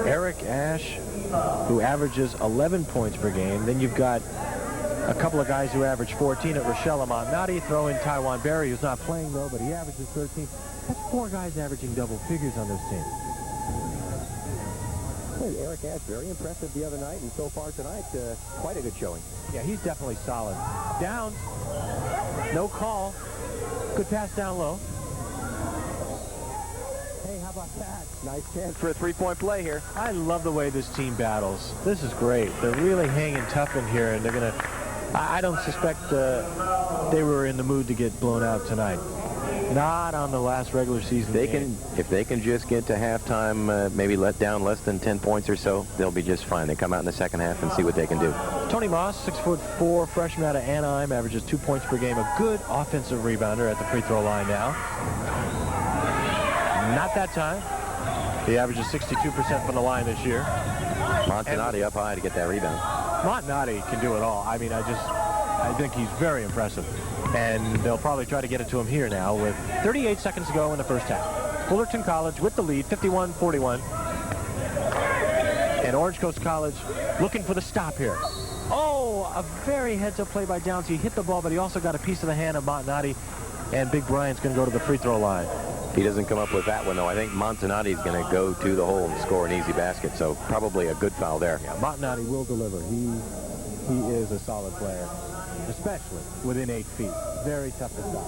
Eric Ash, who averages 11 points per game. Then you've got a couple of guys who average 14 at Rachal and Montonati. Throw in Taiwan Berry, who's not playing, though, but he averages 13. That's 4 guys averaging double figures on this team.
Hey, Eric Ash, very impressive the other night, and so far tonight, quite a good showing.
Yeah, he's definitely solid. Downs, no call. Good pass down low. Hey, how about that?
Nice chance for a three-point play here.
I love the way this team battles. This is great. They're really hanging tough in here, and they're going to... I don't suspect they were in the mood to get blown out tonight. Not on the last regular season game.
If they can just get to halftime, maybe let down less than 10 points or so, they'll be just fine. They come out in the second half and see what they can do.
Tony Moss, 6'4", freshman out of Anaheim, averages 2 points per game. A good offensive rebounder at the free throw line now. Not that time. He averages 62% from the line this year.
Montonati up high to get that rebound.
Montonati can do it all. I mean, I think he's very impressive. And they'll probably try to get it to him here now with 38 seconds to go in the first half. Fullerton College with the lead, 51-41. And Orange Coast College looking for the stop here. Oh, a very heads-up play by Downs. He hit the ball, but he also got a piece of the hand of Montonati. And Big Brian's going to go to the free throw line.
He doesn't come up with that one, though. I think Montonati's going to go to the hole and score an easy basket, so probably a good foul there.
Yeah, Montonati will deliver. He is a solid player, especially within 8 feet. Very tough to stop.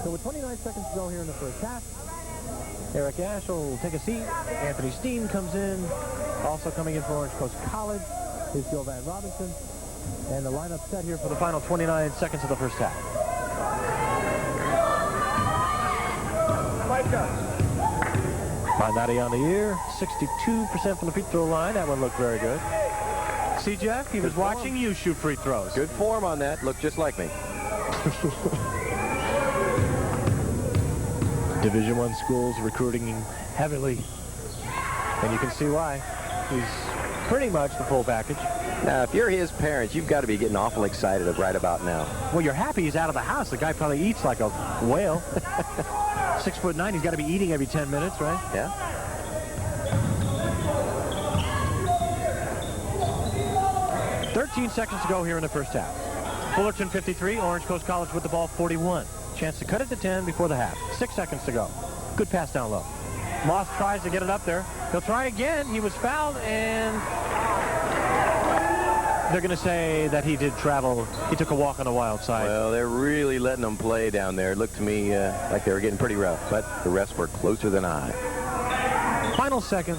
So with 29 seconds to go here in the first half, Eric Ash will take a seat. Anthony Steen comes in. Also coming in for Orange Coast College is Jovan Robinson. And the lineup set here for the final 29 seconds of the first half. Montonati on the year, 62% from the free throw line. That one looked very good. See, Jeff, he was watching you shoot free throws.
Good form on that. Looked just like me.
Division I schools recruiting him heavily. And you can see why. He's pretty much the full package.
Now, if you're his parents, you've got to be getting awful excited right about now.
Well, you're happy he's out of the house. The guy probably eats like a whale. 6'9", he's got to be eating every 10 minutes, right?
Yeah.
.13 seconds to go here in the first half. Fullerton 53, Orange Coast College with the ball 41. Chance to cut it to 10 before the half. 6 seconds to go. Good pass down low. Moss tries to get it up there. He'll try again. He was fouled, and they're going to say that he did travel. He took a walk on the wild side.
Well, they're really letting them play down there. It looked to me like they were getting pretty rough, but the refs were closer than I.
Final second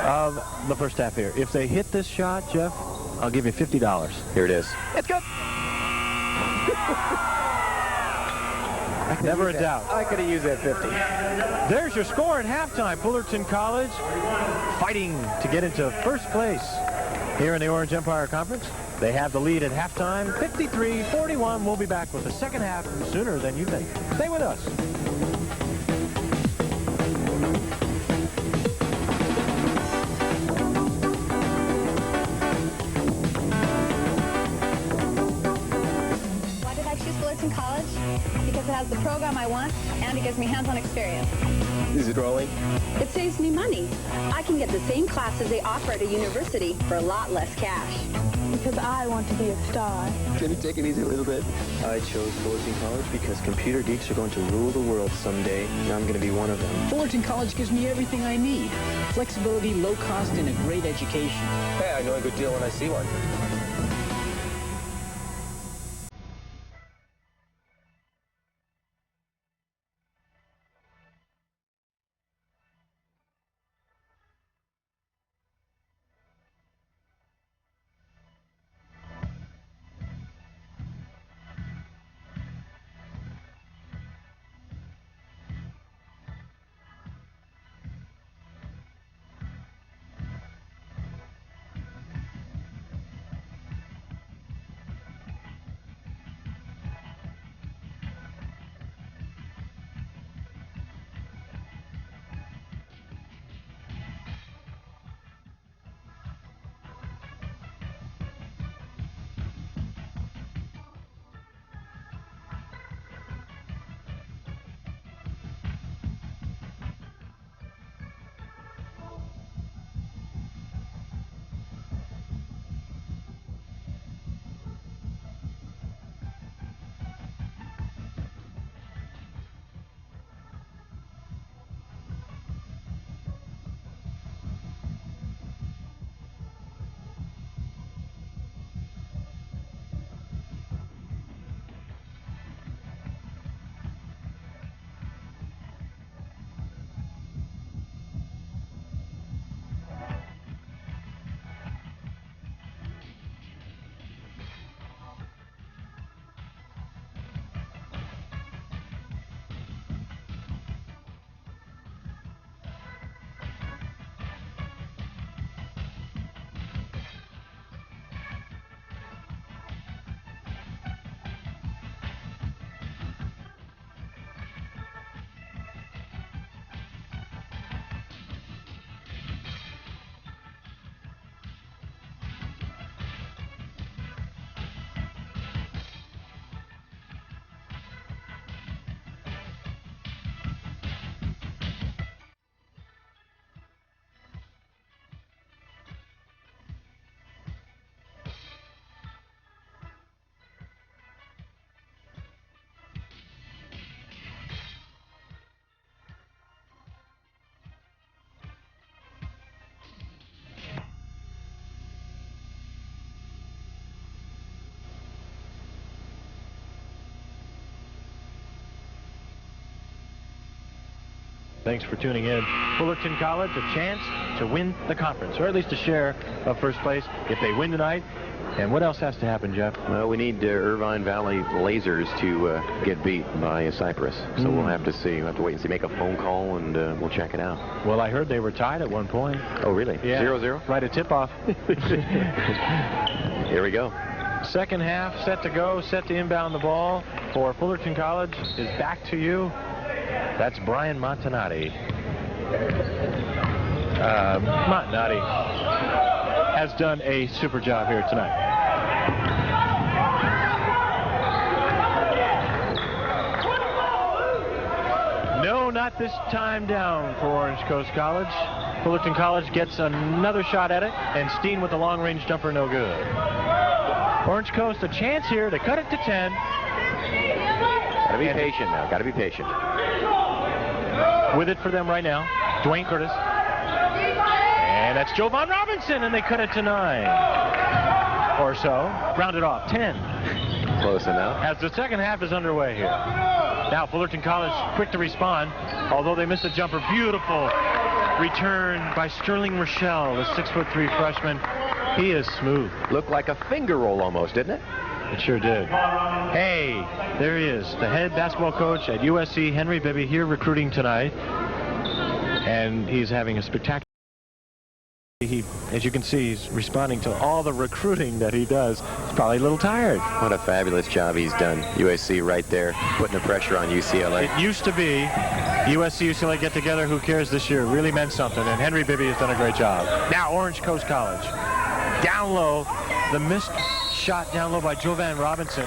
of the first half here. If they hit this shot, Jeff, I'll give you $50.
Here it is.
It's good. Never a doubt.
I could have used that 50.
There's your score at halftime. Fullerton College fighting to get into first place here in the Orange Empire Conference. They have the lead at halftime, 53-41. We'll be back with the second half sooner than you think. Stay with us.
Why did I choose Fullerton College? Because it has the program I want and it gives me hands-on experience.
This
Is it rolling?
It saves me money. I can get the same classes they offer at a university for a lot less cash. Because I want to be a star.
Can you take it easy a little bit? I chose Fullerton College because computer geeks are going to rule the world someday, and I'm going to be one of them.
Fullerton College gives me everything I need. Flexibility, low cost, and a great education.
Hey, I know a good deal when I see one.
Thanks for tuning in. Fullerton College, a chance to win the conference, or at least a share of first place if they win tonight. And what else has to happen, Jeff?
Well, we need Irvine Valley Lasers to get beat by Cypress. So we'll have to see. We'll have to wait and see. Make a phone call, and we'll check it out.
Well, I heard they were tied at one point.
Oh, really?
Yeah.
0-0?
Right, a tip-off.
Here we go.
Second half set to go, set to inbound the ball for Fullerton College is back to you. That's Brian Montonati. Montonati has done a super job here tonight. No, not this time down for Orange Coast College. Fullerton College gets another shot at it, and Steen with the long-range jumper, no good. Orange Coast, a chance here to cut it to 10.
Gotta be patient now. Gotta be patient.
With it for them right now, Dwayne Curtis. And that's Jovan Robinson, and they cut it to 9 or so. Rounded off, 10.
Close enough.
As the second half is underway here. Now Fullerton College quick to respond, although they missed a jumper. Beautiful return by Sterling Rachal, the 6'3" freshman. He is smooth.
Looked like a finger roll almost, didn't it?
It sure did. Hey, there he is, the head basketball coach at USC, Henry Bibby, here recruiting tonight. And he's having a spectacular... He, as you can see, he's responding to all the recruiting that he does. He's probably a little tired.
What a fabulous job he's done. USC right there, putting the pressure on UCLA.
It used to be USC, UCLA get together, who cares this year? It really meant something, and Henry Bibby has done a great job. Now Orange Coast College. Down low, the missed shot down low by Jovan Robinson.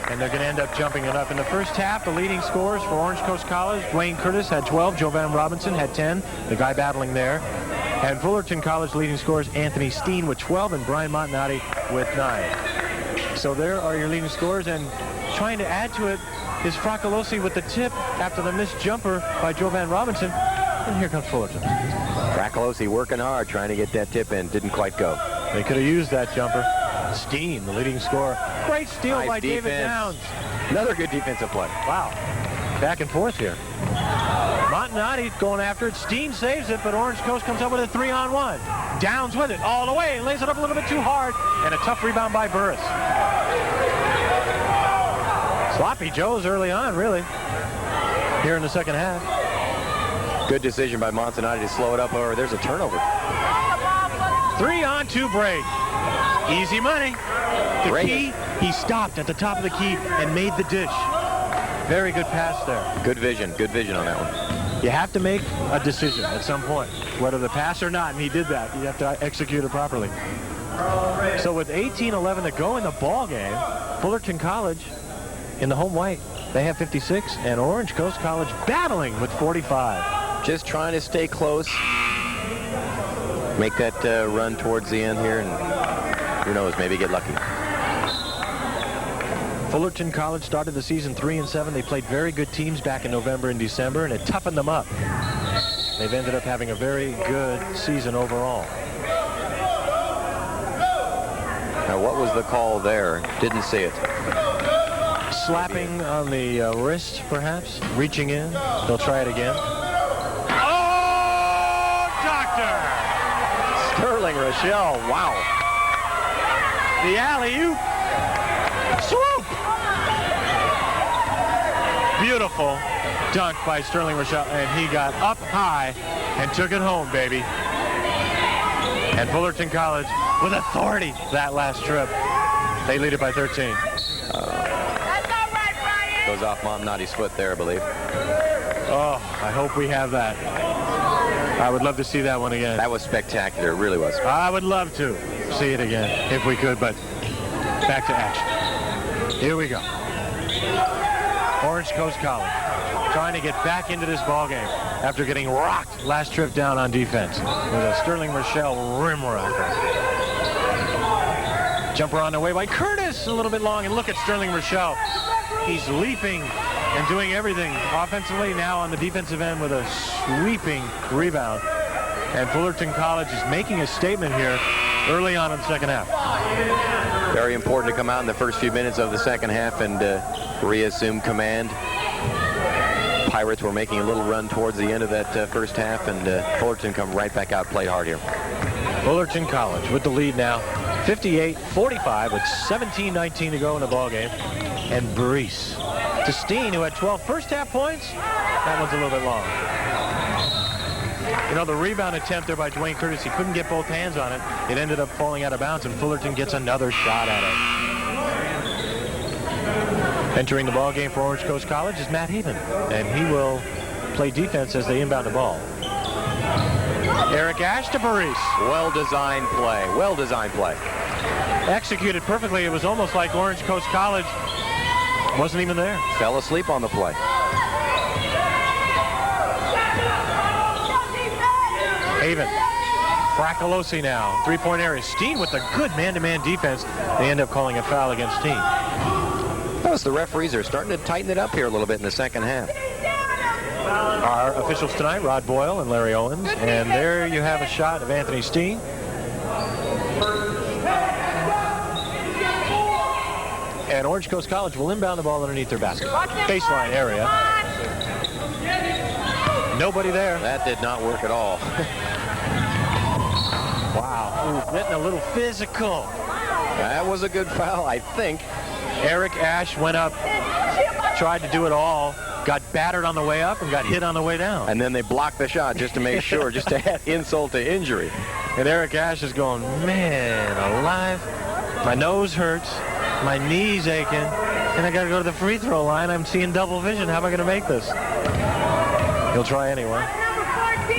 and they're going to end up jumping it up. In the first half, the leading scorers for Orange Coast College, Dwayne Curtis had 12, Jovan Robinson had 10, the guy battling there. And Fullerton College leading scorers, Anthony Steen with 12 and Brian Montonati with 9. So there are your leading scorers, and trying to add to it is Fracolosi with the tip after the missed jumper by Jovan Robinson. And here comes Fullerton.
Fracolosi working hard, trying to get that tip in. Didn't quite go.
They could have used that jumper. Steen, the leading scorer. Great steal
Nice
by
defense.
David Downs.
Another good defensive play.
Wow. Back and forth here. Montonati going after it. Steen saves it, but Orange Coast comes up with a 3-on-1. Downs with it all the way. Lays it up a little bit too hard. And a tough rebound by Burris. Sloppy Joes early on, really, here in the second half.
Good decision by Montonati to slow it up over. There's a turnover.
3-on-2 break. Easy money. The
Great.
key, he stopped at the top of the key and made the dish. Very good pass there.
Good vision on that one.
You have to make a decision at some point, whether the pass or not, and he did that. You have to execute it properly. So with 18-11 to go in the ball game, Fullerton College in the home white, they have 56, and Orange Coast College battling with 45.
Just trying to stay close. Make that run towards the end here, and who knows, maybe get lucky.
Fullerton College started the season 3-7. They played very good teams back in November and December, and it toughened them up. They've ended up having a very good season overall.
Now, what was the call there? Didn't see it.
Slapping on the wrist, perhaps. Reaching in. They'll try it again. Oh, doctor!
Sterling Rachal, wow.
The alley-oop. Swoop! Beautiful dunk by Sterling Rachal, and he got up high and took it home, baby. And Fullerton College with authority that last trip. They lead it by 13.
Goes off Montonati's foot there, I believe.
Oh, I hope we have that. I would love to see that one again.
That was spectacular, it really was.
I would love to see it again if we could, but back to action. Here we go. Orange Coast College trying to get back into this ball game after getting rocked last trip down on defense with a Sterling Rachal rim rocker. Jumper on the way by Curtis, a little bit long, and look at Sterling Rachal. He's leaping and doing everything offensively, now on the defensive end with a sweeping rebound. And Fullerton College is making a statement here early on in the second half.
Very important to come out in the first few minutes of the second half and reassume command. Pirates were making a little run towards the end of that first half, and Fullerton come right back out, play hard here.
Fullerton College with the lead now, 58-45 with 17-19 to go in the ball game. And Brees to Steen, who had 12 first half points. That one's a little bit long. You know, the rebound attempt there by Dwayne Curtis, he couldn't get both hands on it. It ended up falling out of bounds, and Fullerton gets another shot at it. Entering the ball game for Orange Coast College is Matt Haven, and he will play defense as they inbound the ball. Eric Ash to Brees.
Well-designed play. Well-designed play.
Executed perfectly. It was almost like Orange Coast College wasn't even there.
Fell asleep on the play.
Haven. Fracolosi now. Three-point area. Steen with a good man-to-man defense. They end up calling a foul against Steen.
Notice the referees are starting to tighten it up here a little bit in the second half.
Our officials tonight, Rod Boyle and Larry Owens. And there you have a shot of Anthony Steen. And Orange Coast College will inbound the ball underneath their basket. Baseline area. Nobody there.
That did not work at all.
Wow. Ooh, getting a little physical.
That was a good foul, I think.
Eric Ash went up, tried to do it all, got battered on the way up and got hit on the way down.
And then they blocked the shot just to make sure, just to add insult to injury.
And Eric Ash is going, man alive, my nose hurts, my knee's aching, and I got to go to the free throw line. I'm seeing double vision. How am I going to make this? He'll try anyway.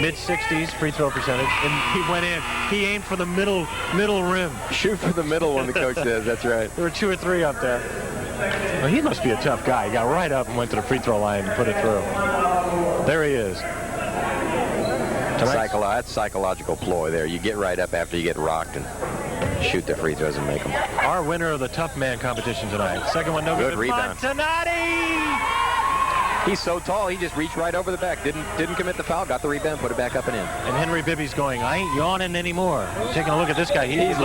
Mid-60s free throw percentage, and he went in. He aimed for the middle rim.
Shoot for the middle one, the coach says. That's right.
There were 2 or 3 up there. Well, he must be a tough guy. He got right up and went to the free throw line and put it through. There he is.
That's psychological ploy there. You get right up after you get rocked and shoot the free throws and make them.
Our winner of the tough man competition tonight. Second one, no good.
Good rebound.
Montonati!
He's so tall, he just reached right over the back. Didn't commit the foul, got the rebound, put it back up and in.
And Henry Bibby's going, I ain't yawning anymore. Taking a look at this guy.
He's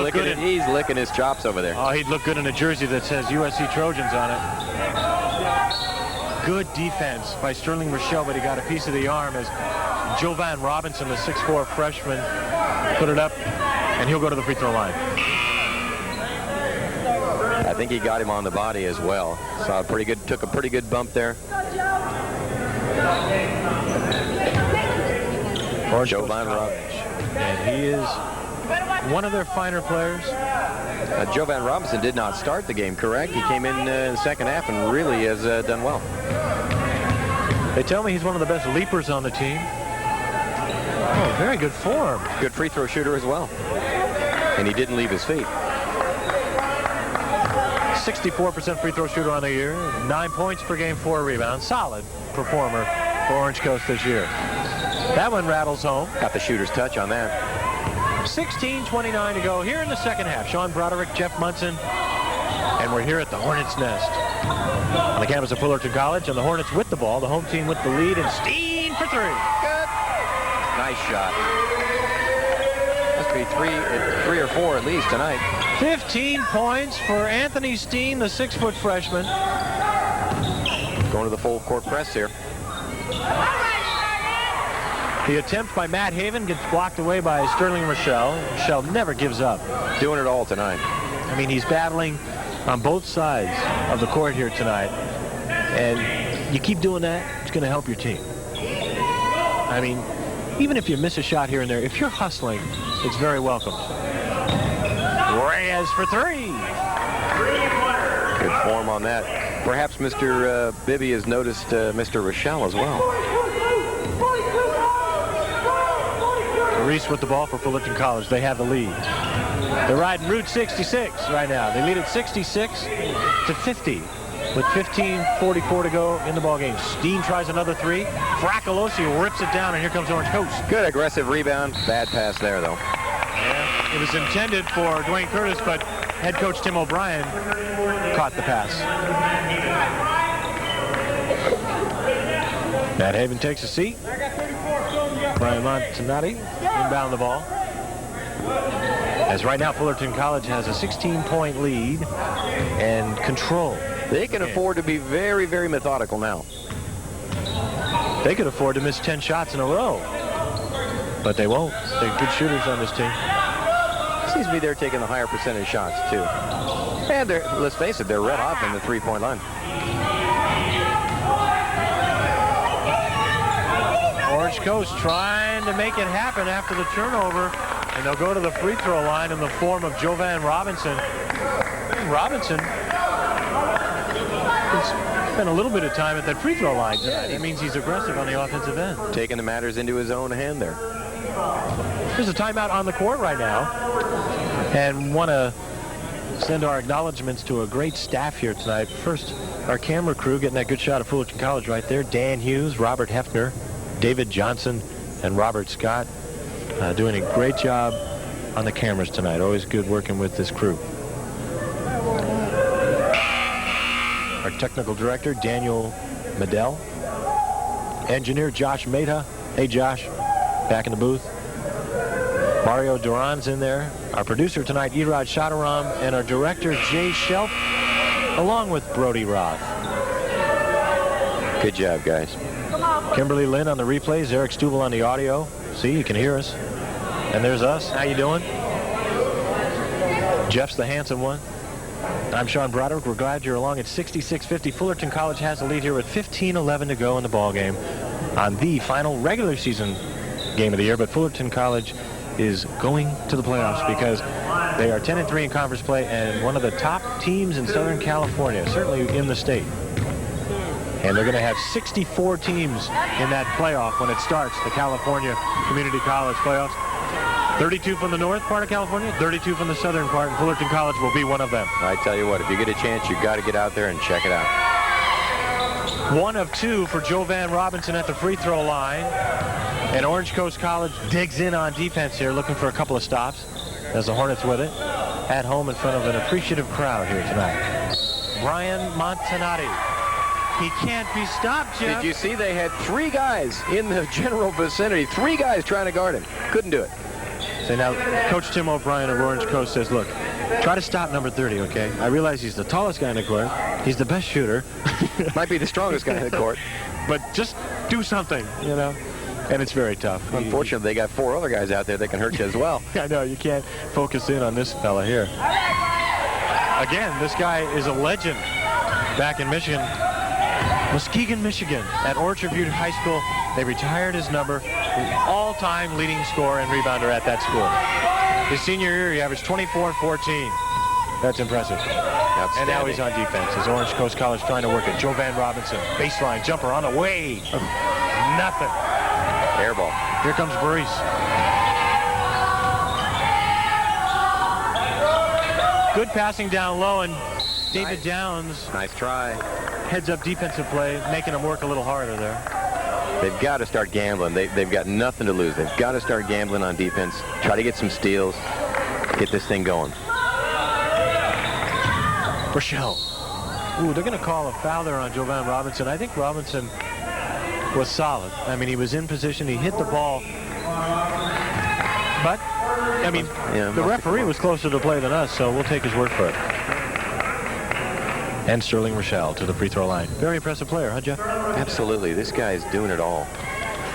licking his chops over there.
Oh, he'd look good in a jersey that says USC Trojans on it. Good defense by Sterling Rachal, but he got a piece of the arm as Jovan Robinson, the 6'4 freshman, put it up, and he'll go to the free throw line.
I think he got him on the body as well. Saw a pretty good, took a pretty good bump there. Jovan Robinson.
And he is one of their finer players.
Jovan Robinson did not start the game, correct? He came in the second half and really has done well.
They tell me he's one of the best leapers on the team. Oh, very good form.
Good free throw shooter as well. And he didn't leave his feet.
64% free throw shooter on the year. 9 points per game, 4 rebounds. Solid performer for Orange Coast this year. That one rattles home.
Got the shooter's touch on that.
16:29 to go here in the second half. Sean Broderick, Jeff Munson, and we're here at the Hornets' Nest on the campus of Fullerton College, and the Hornets with the ball, the home team with the lead, and Steen for three.
Good. Nice shot. Must be three or four at least tonight.
15 points for Anthony Steen, the 6-foot freshman.
Going to the full court press here.
The attempt by Matt Haven gets blocked away by Sterling Rachal. Rachal never gives up.
Doing it all tonight.
I mean, he's battling on both sides of the court here tonight. And you keep doing that, it's going to help your team. I mean, even if you miss a shot here and there, if you're hustling, it's very welcome. Reyes for three.
Good form on that. Perhaps Mr. Bibby has noticed Mr. Rachal as well.
Reese with the ball for Fullerton College. They have the lead. They're riding Route 66 right now. They lead at 66-50 with 15:44 to go in the ball game. Steen tries another three. Fracolosi rips it down, and here comes Orange Coast.
Good aggressive rebound. Bad pass there, though.
Yeah, it was intended for Dwayne Curtis, but head coach Tim O'Brien caught the pass. Matt Haven takes a seat. Brian Montonati inbound the ball. As right now Fullerton College has a 16-point lead and control.
They can afford to be very, very methodical now.
They could afford to miss 10 shots in a row, but they won't. They're good shooters on this team.
Seems to be they're taking the higher percentage shots too. And let's face it, they're red hot from the three-point line.
Orange Coast trying to make it happen after the turnover, and they'll go to the free throw line in the form of Jovan Robinson. Robinson spent a little bit of time at that free throw line tonight. That means he's aggressive on the offensive end.
Taking the matters into his own hand there.
There's a timeout on the court right now, and want to send our acknowledgments to a great staff here tonight. First, our camera crew getting that good shot of Fullerton College right there. Dan Hughes, Robert Hefner, David Johnson, and Robert Scott doing a great job on the cameras tonight. Always good working with this crew. Our technical director, Daniel Medell. Engineer, Josh Mehta. Hey, Josh, back in the booth. Mario Duran's in there. Our producer tonight, Erod Shadaram, and our director, Jay Shelf, along with Brody Roth.
Good job, guys.
Kimberly Lynn on the replays, Eric Stubel on the audio. See, you can hear us. And there's us. How you doing? Jeff's the handsome one. I'm Sean Broderick. We're glad you're along at 66-50. Fullerton College has the lead here with 15:11 to go in the ball game on the final regular season game of the year. But Fullerton College is going to the playoffs because they are 10-3 in conference play and one of the top teams in Southern California, certainly in the state. And they're going to have 64 teams in that playoff when it starts, the California Community College playoffs. 32 from the north part of California, 32 from the southern part, and Fullerton College will be one of them.
I tell you what, if you get a chance, you got to get out there and check it out.
1 of 2 for Jovan Robinson at the free throw line. And Orange Coast College digs in on defense here, looking for a couple of stops as the Hornets with it. At home in front of an appreciative crowd here tonight. Brian Montonati. He can't be stopped, Jeff.
Did you see they had 3 guys in the general vicinity? 3 guys trying to guard him. Couldn't do it.
So now Coach Tim O'Brien of Orange Coast says, look, try to stop number 30, okay? I realize he's the tallest guy in the court. He's the best shooter.
Might be the strongest guy in the court.
But just do something, you know? And it's very tough.
Unfortunately, they got 4 other guys out there that can hurt you as well.
I know, you can't focus in on this fella here. Again, this guy is a legend back in Michigan. Muskegon, Michigan, at Orchard View High School. They retired his number, the all-time leading scorer and rebounder at that school. His senior year, he averaged 24 and 14. That's impressive. And now he's on defense. As Orange Coast College trying to work it. Jovan Robinson, baseline jumper on the way. Nothing.
Air ball.
Here comes Burris. Good passing down low, and David Downs.
Nice try.
Heads up defensive play, making him work a little harder there.
They've got to start gambling. They've got nothing to lose. They've got to start gambling on defense. Try to get some steals. Get this thing going.
Rachal. Ooh, they're going to call a foul there on Jovan Robinson. I think Robinson was solid. I mean, he was in position. He hit the ball. But, I mean, the referee was closer to play than us, so we'll take his word for it. And Sterling Rachal to the free throw line. Very impressive player, huh, Jeff?
Absolutely. This guy's doing it all.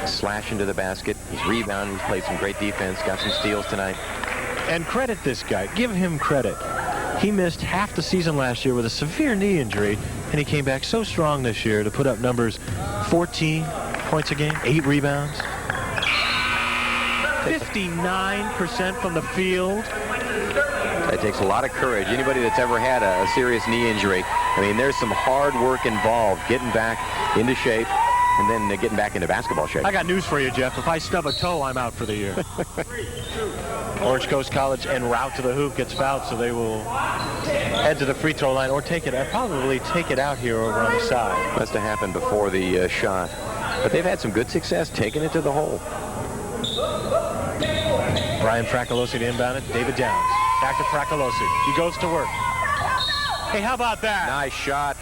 Slashing to the basket. He's rebounding. He's played some great defense. Got some steals tonight.
And credit this guy. Give him credit. He missed half the season last year with a severe knee injury, and he came back so strong this year to put up numbers 14 points a game, 8 rebounds, 59% from the field.
It takes a lot of courage. Anybody that's ever had a serious knee injury, I mean, there's some hard work involved, getting back into shape and then getting back into basketball shape.
I got news for you, Jeff. If I stub a toe, I'm out for the year. Orange Coast College en route to the hoop gets fouled, so they will head to the free throw line or take it. I'd probably take it out here over on the side.
Must have happened before the shot. But they've had some good success taking it to the hole.
Brian Fracolosi to inbound it. David Downs. Back to Fracolosi. He goes to work. Hey, how about that?
Nice shot.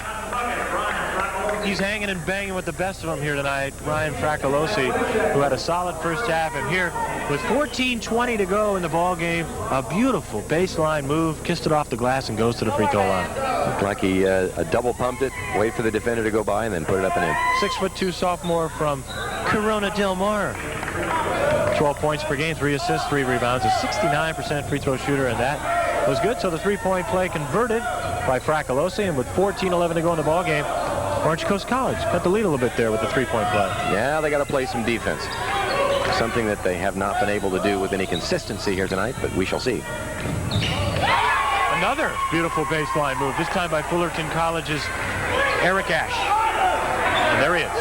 He's hanging and banging with the best of them here tonight. Brian Fracolosi, who had a solid first half, and here with 14:20 to go in the ball game, a beautiful baseline move, kissed it off the glass, and goes to the free throw line.
Looked like he double pumped it, wait for the defender to go by, and then put it up and in.
6'2" sophomore from Corona Del Mar. 12 points per game, 3 assists, 3 rebounds, a 69% free throw shooter, and that was good. So the three-point play converted by Fracolosi, and with 14:11 to go in the ball game, Orange Coast College got the lead a little bit there with the three-point play.
Yeah, they got to play some defense. Something that they have not been able to do with any consistency here tonight, but we shall see.
Another beautiful baseline move, this time by Fullerton College's Eric Ash. And there he is.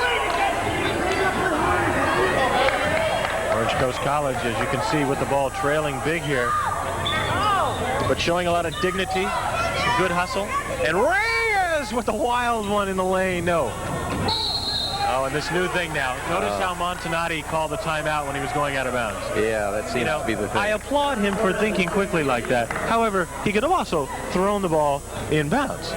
Orange Coast College, as you can see, with the ball trailing big here, but showing a lot of dignity, some good hustle, and Reyes with the wild one in the lane. No. Oh, and this new thing now. Notice how Montonati called the timeout when he was going out of bounds.
Yeah, that seems to be the thing.
I applaud him for thinking quickly like that. However, he could have also thrown the ball in bounds.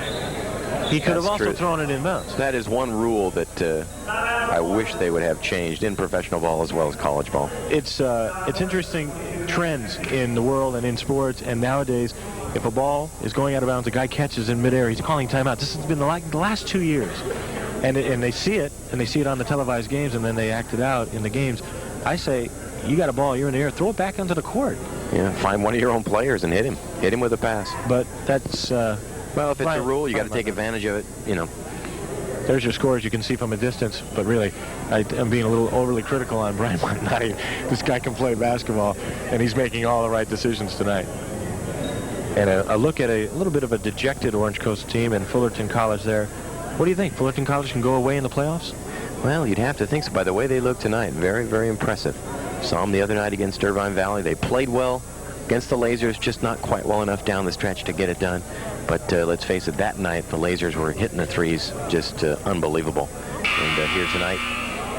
He could have also thrown it in bounds.
That is one rule that I wish they would have changed in professional ball as well as college ball.
It's interesting trends in the world and in sports, and nowadays, if a ball is going out of bounds, a guy catches in midair, he's calling timeout. This has been the last 2 years. And they see it, and they see it on the televised games, and then they act it out in the games. I say, you got a ball, you're in the air, throw it back onto the court.
Yeah, find one of your own players and hit him. Hit him with a pass.
But that's...
well, if it's a rule, you got to take advantage of it, you know.
There's your scores you can see from a distance, but really, I'm being a little overly critical on Brian Montonati. This guy can play basketball, and he's making all the right decisions tonight. And a look at a little bit of a dejected Orange Coast team and Fullerton College there. What do you think? Fullerton College can go away in the playoffs?
Well, you'd have to think so. By the way they look tonight, very, very impressive. Saw them the other night against Irvine Valley. They played well against the Lasers, just not quite well enough down the stretch to get it done. But let's face it, that night the Lasers were hitting the threes just unbelievable. And here tonight,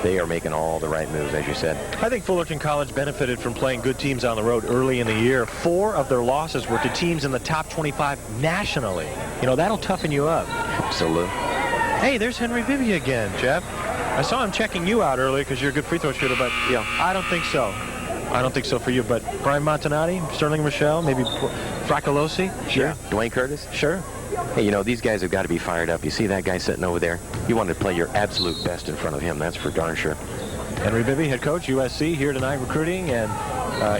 they are making all the right moves, as you said.
I think Fullerton College benefited from playing good teams on the road early in the year. 4 of their losses were to teams in the top 25 nationally. You know, that'll toughen you up.
Absolutely.
Hey, there's Henry Bibby again, Jeff. I saw him checking you out earlier because you're a good free throw shooter, but
yeah,
I don't think so. I don't think so for you, but Brian Montonati, Sterling Rachal, maybe Fracalosi.
Sure. Yeah. Dwayne Curtis.
Sure.
Hey, you know, these guys have got to be fired up. You see that guy sitting over there? You want to play your absolute best in front of him. That's for darn sure.
Henry Bibby, head coach, USC, here tonight recruiting and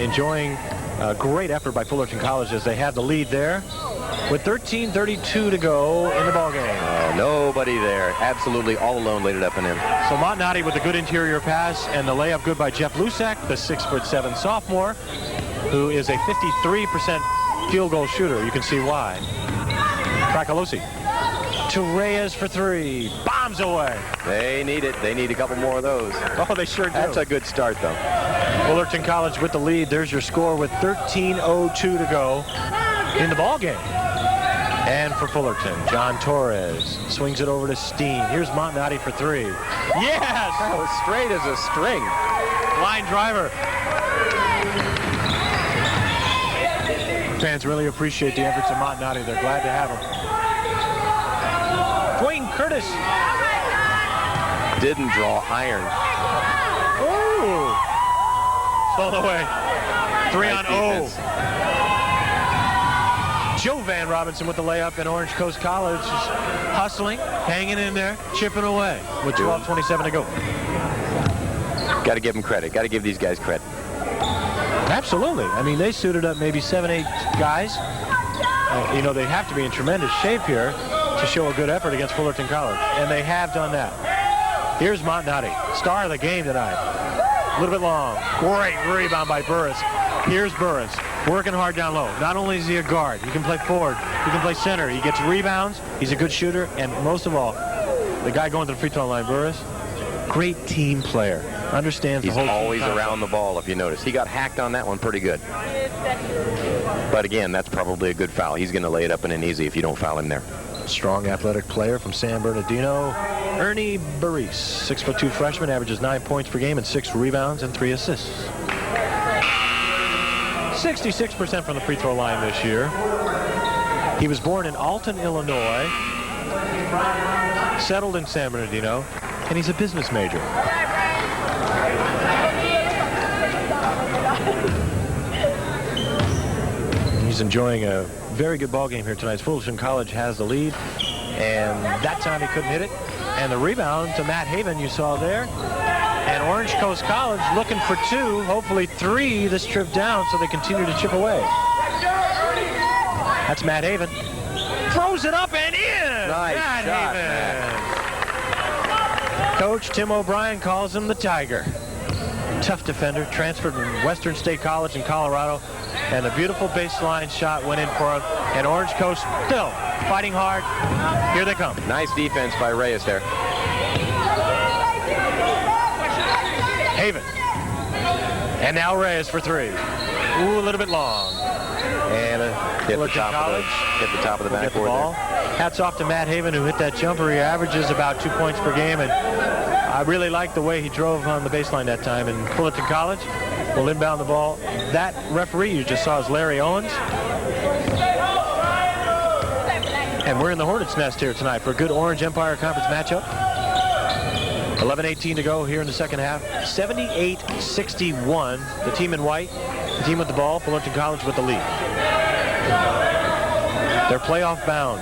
enjoying a great effort by Fullerton College as they have the lead there with 13:32 to go in the ballgame.
Nobody there. Absolutely all alone, laid it up and in.
So Montonati with a good interior pass and the layup good by Jeff Lusak, the 6'7" sophomore, who is a 53% field goal shooter. You can see why. Fracalosi to Reyes for 3. Bombs away.
They need it. They need a couple more of those.
Oh, they sure do.
That's a good start, though.
Fullerton College with the lead. There's your score with 13:02 to go in the ball game. And for Fullerton, John Torres swings it over to Steen. Here's Montonati for 3. Yes!
That was straight as a string.
Line driver. Fans really appreciate the efforts of Montonati. They're glad to have him. Dwayne Curtis.
Didn't draw iron.
Ooh. Stole away. 3 on 0. Jovan Robinson with the layup, and Orange Coast College is hustling, hanging in there, chipping away with 12:27 to go.
Got to give them credit. Got to give these guys credit.
Absolutely. I mean, they suited up maybe 7-8 guys. You know, they have to be in tremendous shape here to show a good effort against Fullerton College, and they have done that. Here's Montonati, star of the game tonight. A little bit long. Great rebound by Burris. Here's Burris, working hard down low. Not only is he a guard, he can play forward, he can play center, he gets rebounds, he's a good shooter, and most of all, the guy going to the free throw line, Burris, great team player. Understands the whole
He's always around the ball, if you notice. He got hacked on that one pretty good. But again, that's probably a good foul. He's going to lay it up and in easy if you don't foul him there.
Strong athletic player from San Bernardino, Ernie Burris, 6'2" freshman, averages 9 points per game and 6 rebounds and 3 assists. 66% from the free throw line this year. He was born in Alton, Illinois, settled in San Bernardino, and he's a business major. He's enjoying a very good ball game here tonight. Fullerton College has the lead, and that time he couldn't hit it. And the rebound to Matt Haven you saw there. And Orange Coast College looking for 2, hopefully 3 this trip down, so they continue to chip away. That's Matt Haven. Throws it up and in!
Nice
Matt
shot,
Haven. Coach Tim O'Brien calls him the Tiger. Tough defender, transferred from Western State College in Colorado, and a beautiful baseline shot went in for him. And Orange Coast still fighting hard. Here they come.
Nice defense by Reyes there.
Haven. And now Reyes for 3. Ooh, a little bit long. And
hit the top of the backboard there.
Hats off to Matt Haven, who hit that jumper. He averages about 2 points per game, and I really like the way he drove on the baseline that time. And Fullerton College will inbound the ball. That referee you just saw is Larry Owens. And we're in the Hornets' nest here tonight for a good Orange Empire Conference matchup. 11:18 to go here in the second half. 78-61. The team in white, the team with the ball, Fullerton College with the lead. They're playoff bound.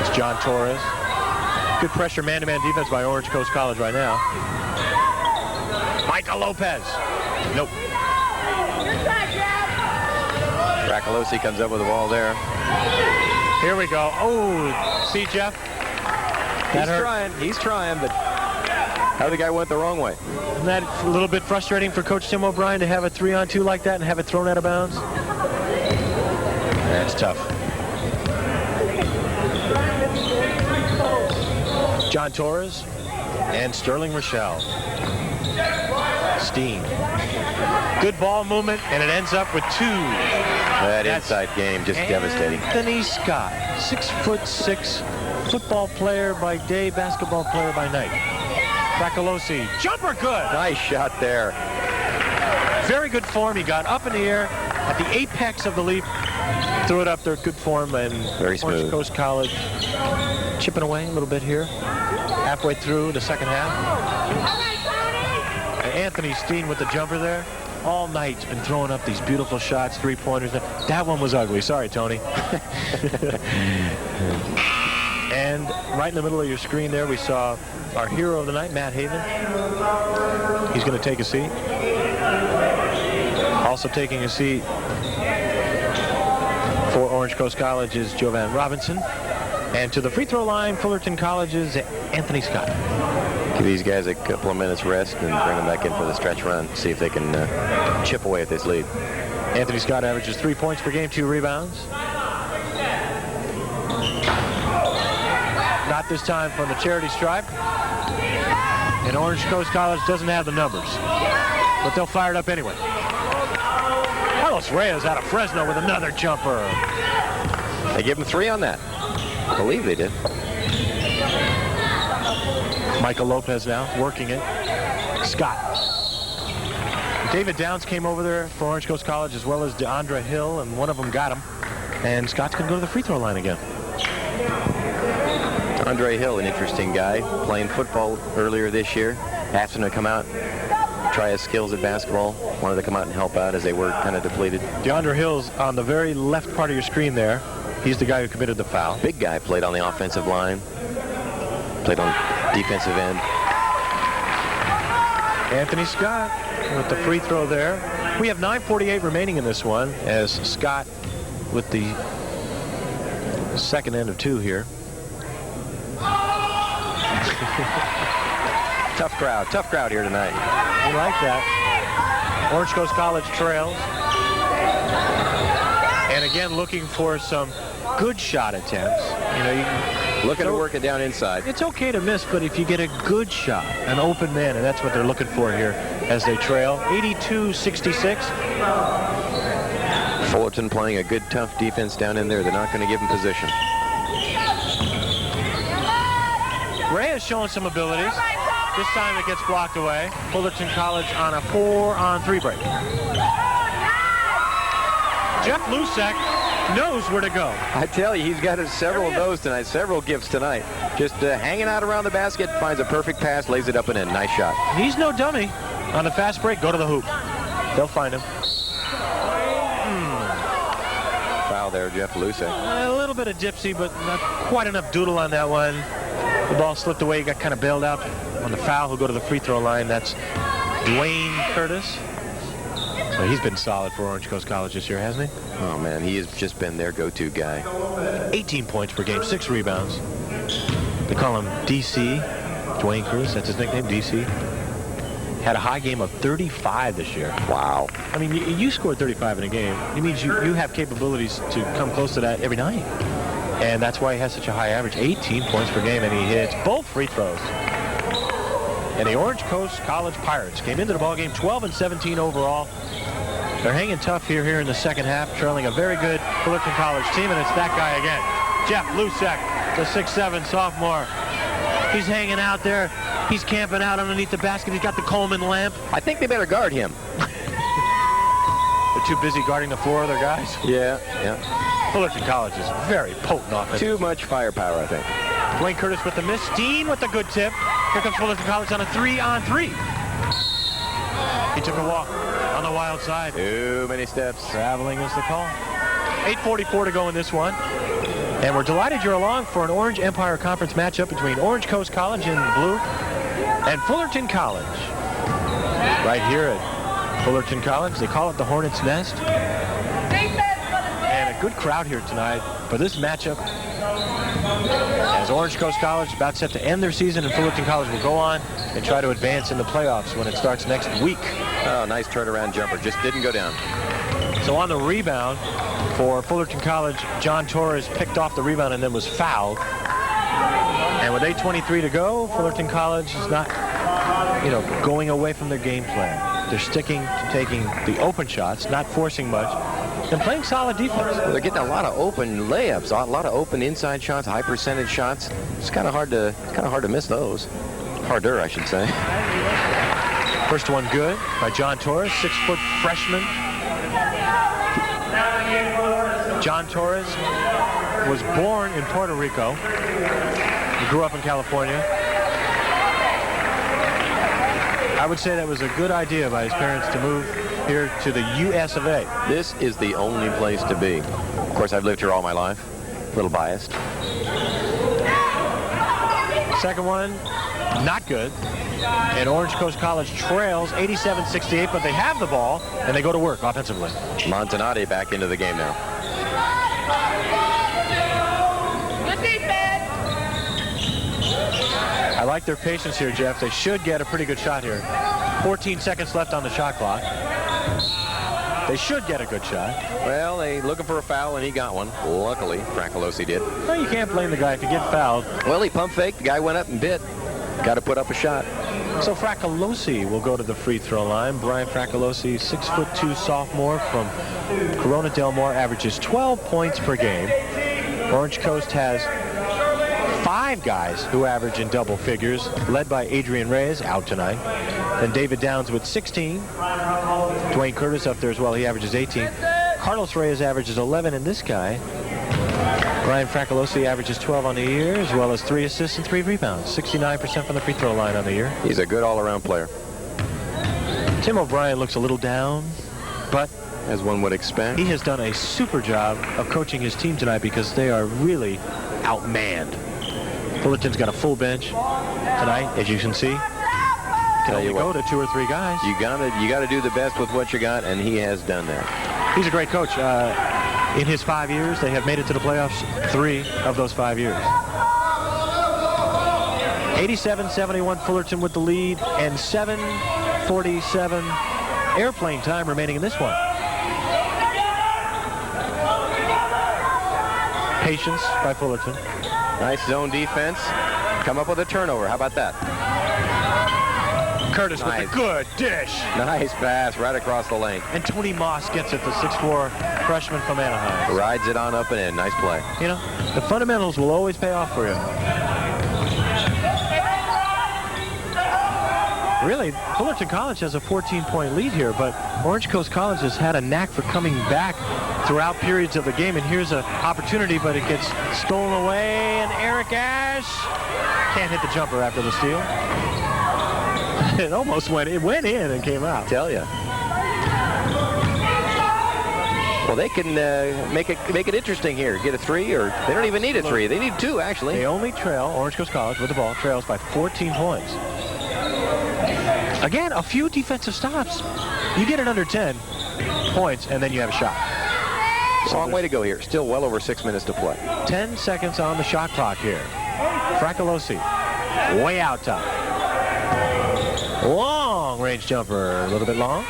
It's John Torres. Good pressure man-to-man defense by Orange Coast College right now. Michael Lopez. Nope.
Fracalosi comes up with the ball there.
Here we go. Oh, see, Jeff?
He's trying, but how the guy went the wrong way.
Isn't that a little bit frustrating for Coach Tim O'Brien to have a 3-on-2 like that and have it thrown out of bounds? That's tough. John Torres and Sterling Rachal. Steen. Good ball movement, and it ends up with 2.
That inside game, just devastating.
Anthony Scott, 6'6", football player by day, basketball player by night. Fracalosi, jumper good.
Nice shot there.
Very good form. He got up in the air at the apex of the leap, threw it up there, good form, and
very smooth.
Orange Coast College chipping away a little bit here, halfway through the second half. And Anthony Steen with the jumper there. All night been throwing up these beautiful shots, three-pointers. That one was ugly. Sorry, Tony. And right in the middle of your screen there, we saw our hero of the night, Matt Haven. He's going to take a seat. Also taking a seat for Orange Coast College is Jovan Robinson. And to the free throw line, Fullerton College's Anthony Scott.
Give these guys a couple of minutes rest and bring them back in for the stretch run. See if they can chip away at this lead.
Anthony Scott averages 3 points per game, 2 rebounds. Not this time from the charity stripe. And Orange Coast College doesn't have the numbers, but they'll fire it up anyway. Carlos Reyes out of Fresno with another jumper.
They give him 3 on that. I believe they did.
Michael Lopez now working it. Scott. David Downs came over there for Orange Coast College, as well as DeAndre Hill, and one of them got him. And Scott's going to go to the free throw line again.
Andre Hill, an interesting guy, playing football earlier this year. Asked him to come out, try his skills at basketball. Wanted to come out and help out as they were kind of depleted.
DeAndre Hill's on the very left part of your screen there. He's the guy who committed the foul.
Big guy, played on the offensive line. Played on defensive end.
Anthony Scott with the free throw there. We have 9:48 remaining in this one, as Scott with the second end of 2 here.
Tough crowd here tonight.
We like that. Orange Coast College trails. And again, looking for some good shot attempts. You know, you
looking to work it down inside.
It's okay to miss, but if you get a good shot, an open man, and that's what they're looking for here as they trail. 82-66.
Fullerton playing a good, tough defense down in there. They're not going to give him position.
Ray is showing some abilities. This time it gets blocked away. Fullerton College on a 4-on-3 break. Jeff Lusek knows where to go.
I tell you, he's got several of those tonight, several gifts tonight. Just hanging out around the basket, finds a perfect pass, lays it up and in. Nice shot.
He's no dummy. On the fast break, go to the hoop. They'll find him.
Foul there, Jeff Lusek.
A little bit of gypsy, but not quite enough doodle on that one. The ball slipped away, got kind of bailed out on the foul. He'll go to the free throw line. That's Dwayne Curtis. Well, he's been solid for Orange Coast College this year, hasn't he?
Oh, man, he has just been their go-to guy.
18 points per game, 6 rebounds. They call him DC, Dwayne Curtis. That's his nickname, DC. Had a high game of 35 this year.
Wow.
I mean, you scored 35 in a game. It means you have capabilities to come close to that every night. And that's why he has such a high average, 18 points per game, and he hits both free throws. And the Orange Coast College Pirates came into the ballgame 12-17 overall. They're hanging tough here in the second half, trailing a very good Fullerton College team, and it's that guy again. Jeff Lusek, the 6'7" sophomore. He's hanging out there. He's camping out underneath the basket. He's got the Coleman lamp.
I think they better guard him.
They're too busy guarding the 4 other guys.
Yeah.
Fullerton College is very potent offense.
Too much firepower, I think.
Dwayne Curtis with the miss. Steen with the good tip. Here comes Fullerton College on a 3-on-3. He took a walk on the wild side.
Too many steps.
Traveling is the call. 8:44 to go in this one. And we're delighted you're along for an Orange Empire Conference matchup between Orange Coast College in blue and Fullerton College. Right here at Fullerton College. They call it the Hornet's Nest. And a good crowd here tonight for this matchup. As Orange Coast College about set to end their season, and Fullerton College will go on and try to advance in the playoffs when it starts next week.
Oh, nice turnaround jumper. Just didn't go down.
So on the rebound for Fullerton College, John Torres picked off the rebound and then was fouled. And with 8:23 to go, Fullerton College is not, going away from their game plan. They're sticking to taking the open shots, not forcing much, and playing solid defense.
Well, they're getting a lot of open layups, a lot of open inside shots, high percentage shots. It's kind of hard to miss those. Harder, I should say.
First one good by John Torres, 6-foot freshman. John Torres was born in Puerto Rico. He grew up in California. I would say that was a good idea by his parents to move here to the US of A.
This is the only place to be. Of course, I've lived here all my life. A little biased.
Second one, not good. And Orange Coast College trails 87-68, but they have the ball, and they go to work offensively.
Montonati back into the game now.
I like their patience here, Jeff. They should get a pretty good shot here. 14 seconds left on the shot clock. They should get a good shot.
Well, they looking for a foul, and he got one. Luckily, Fracolosi did.
Well, you can't blame the guy if you get fouled.
Well, he pump faked. The guy went up and bit. Got to put up a shot.
So Fracolosi will go to the free throw line. Brian Fracolosi, 6'2" sophomore from Corona Del Mar, averages 12 points per game. Orange Coast has 5 guys who average in double figures, led by Adrian Reyes, out tonight. And David Downs with 16. Dwayne Curtis up there as well. He averages 18. Carlos Reyes averages 11. And this guy, Brian Fracolosi, averages 12 on the year, as well as 3 assists and 3 rebounds. 69% from the free throw line on the year.
He's a good all-around player.
Tim O'Brien looks a little down, but
as one would expect,
he has done a super job of coaching his team tonight because they are really outmanned. Fullerton's got a full bench tonight, as you can see. Can only go to 2 or 3 guys.
You gotta do the best with what you got, and he has done that.
He's a great coach. In his 5 years, they have made it to the playoffs 3 of those 5 years. 87-71, Fullerton with the lead, and 7:47 airplane time remaining in this one. Patience by Fullerton.
Nice zone defense. Come up with a turnover. How about that?
Curtis with a good dish.
Nice pass right across the lane.
And Tony Moss gets it, the 6'4" freshman from Anaheim.
Rides it on up and in. Nice play.
The fundamentals will always pay off for you. Really, Fullerton College has a 14-point lead here, but Orange Coast College has had a knack for coming back throughout periods of the game, and here's an opportunity, but it gets stolen away, and Eric Ash can't hit the jumper after the steal. It almost went in and came out.
Tell you. Well, they can make it interesting here. Get a 3, or they don't even need a 3. They need 2, actually.
They only trail, Orange Coast College with the ball, trails by 14 points. Again, a few defensive stops. You get it under 10 points, and then you have a shot.
Long way to go here. Still well over 6 minutes to play.
10 seconds on the shot clock here. Fracolosi, way out top. Long range jumper, a little bit long.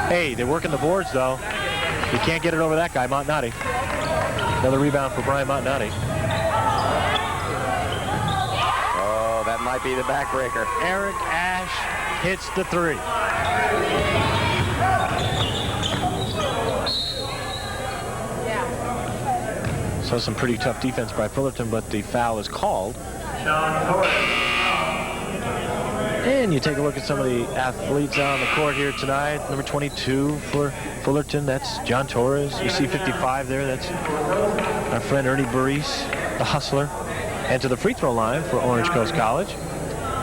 Hey, they're working the boards, though. You can't get it over that guy, Montonati. Another rebound for Brian Montonati.
Oh, that might be the backbreaker.
Eric Ash hits the 3. So some pretty tough defense by Fullerton, but the foul is called. And you take a look at some of the athletes on the court here tonight. Number 22 for Fullerton, that's John Torres. You see 55 there, that's our friend Ernie Burris, the hustler. And to the free throw line for Orange Coast College,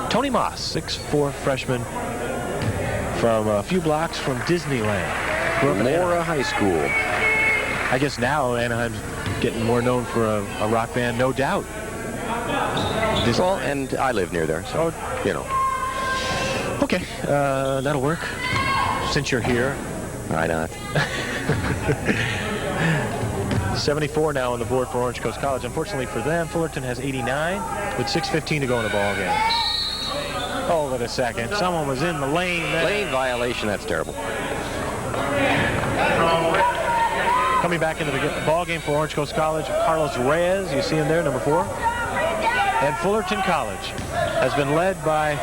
Tony Moss, 6'4" freshman from a few blocks from Disneyland.
Mora High School.
I guess now Anaheim's getting more known for a rock band, no doubt.
Well, and I live near there, so,
Okay, that'll work. Since you're here.
Why not?
74 now on the board for Orange Coast College. Unfortunately for them, Fullerton has 89 with 6:15 to go in the ball game. Hold it a second. Someone was in the lane there.
Lane violation, that's terrible.
Coming back into the ball game for Orange Coast College, Carlos Reyes. You see him there, number 4. And Fullerton College has been led by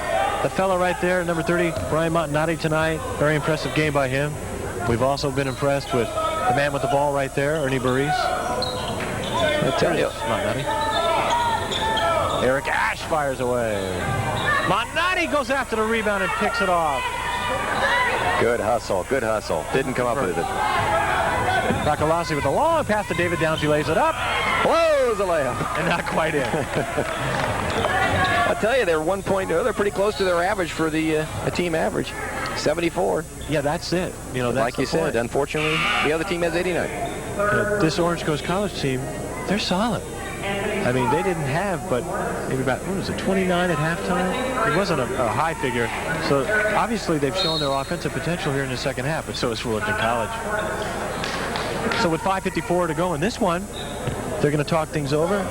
the fellow right there, number 30, Brian Montonati tonight. Very impressive game by him. We've also been impressed with the man with the ball right there, Ernie Burris. I tell you, Montonati. Eric Ash fires away. Montonati goes after the rebound and picks it off.
Good hustle, good hustle. Didn't come up with it.
Rachal with a long pass to David Downs. He lays it up.
Blows a layup.
And not quite in.
I'll tell you, they're 1 point. They're pretty close to their average for the team average. 74.
Yeah, that's it. You know, that's
like you said, unfortunately, the other team has 89.
This Orange Coast College team, they're solid. I mean, they didn't have, but maybe about, what was it, 29 at halftime? It wasn't a high figure. So obviously they've shown their offensive potential here in the second half, but so is Fullerton College. So with 5:54 to go in this one, they're going to talk things over.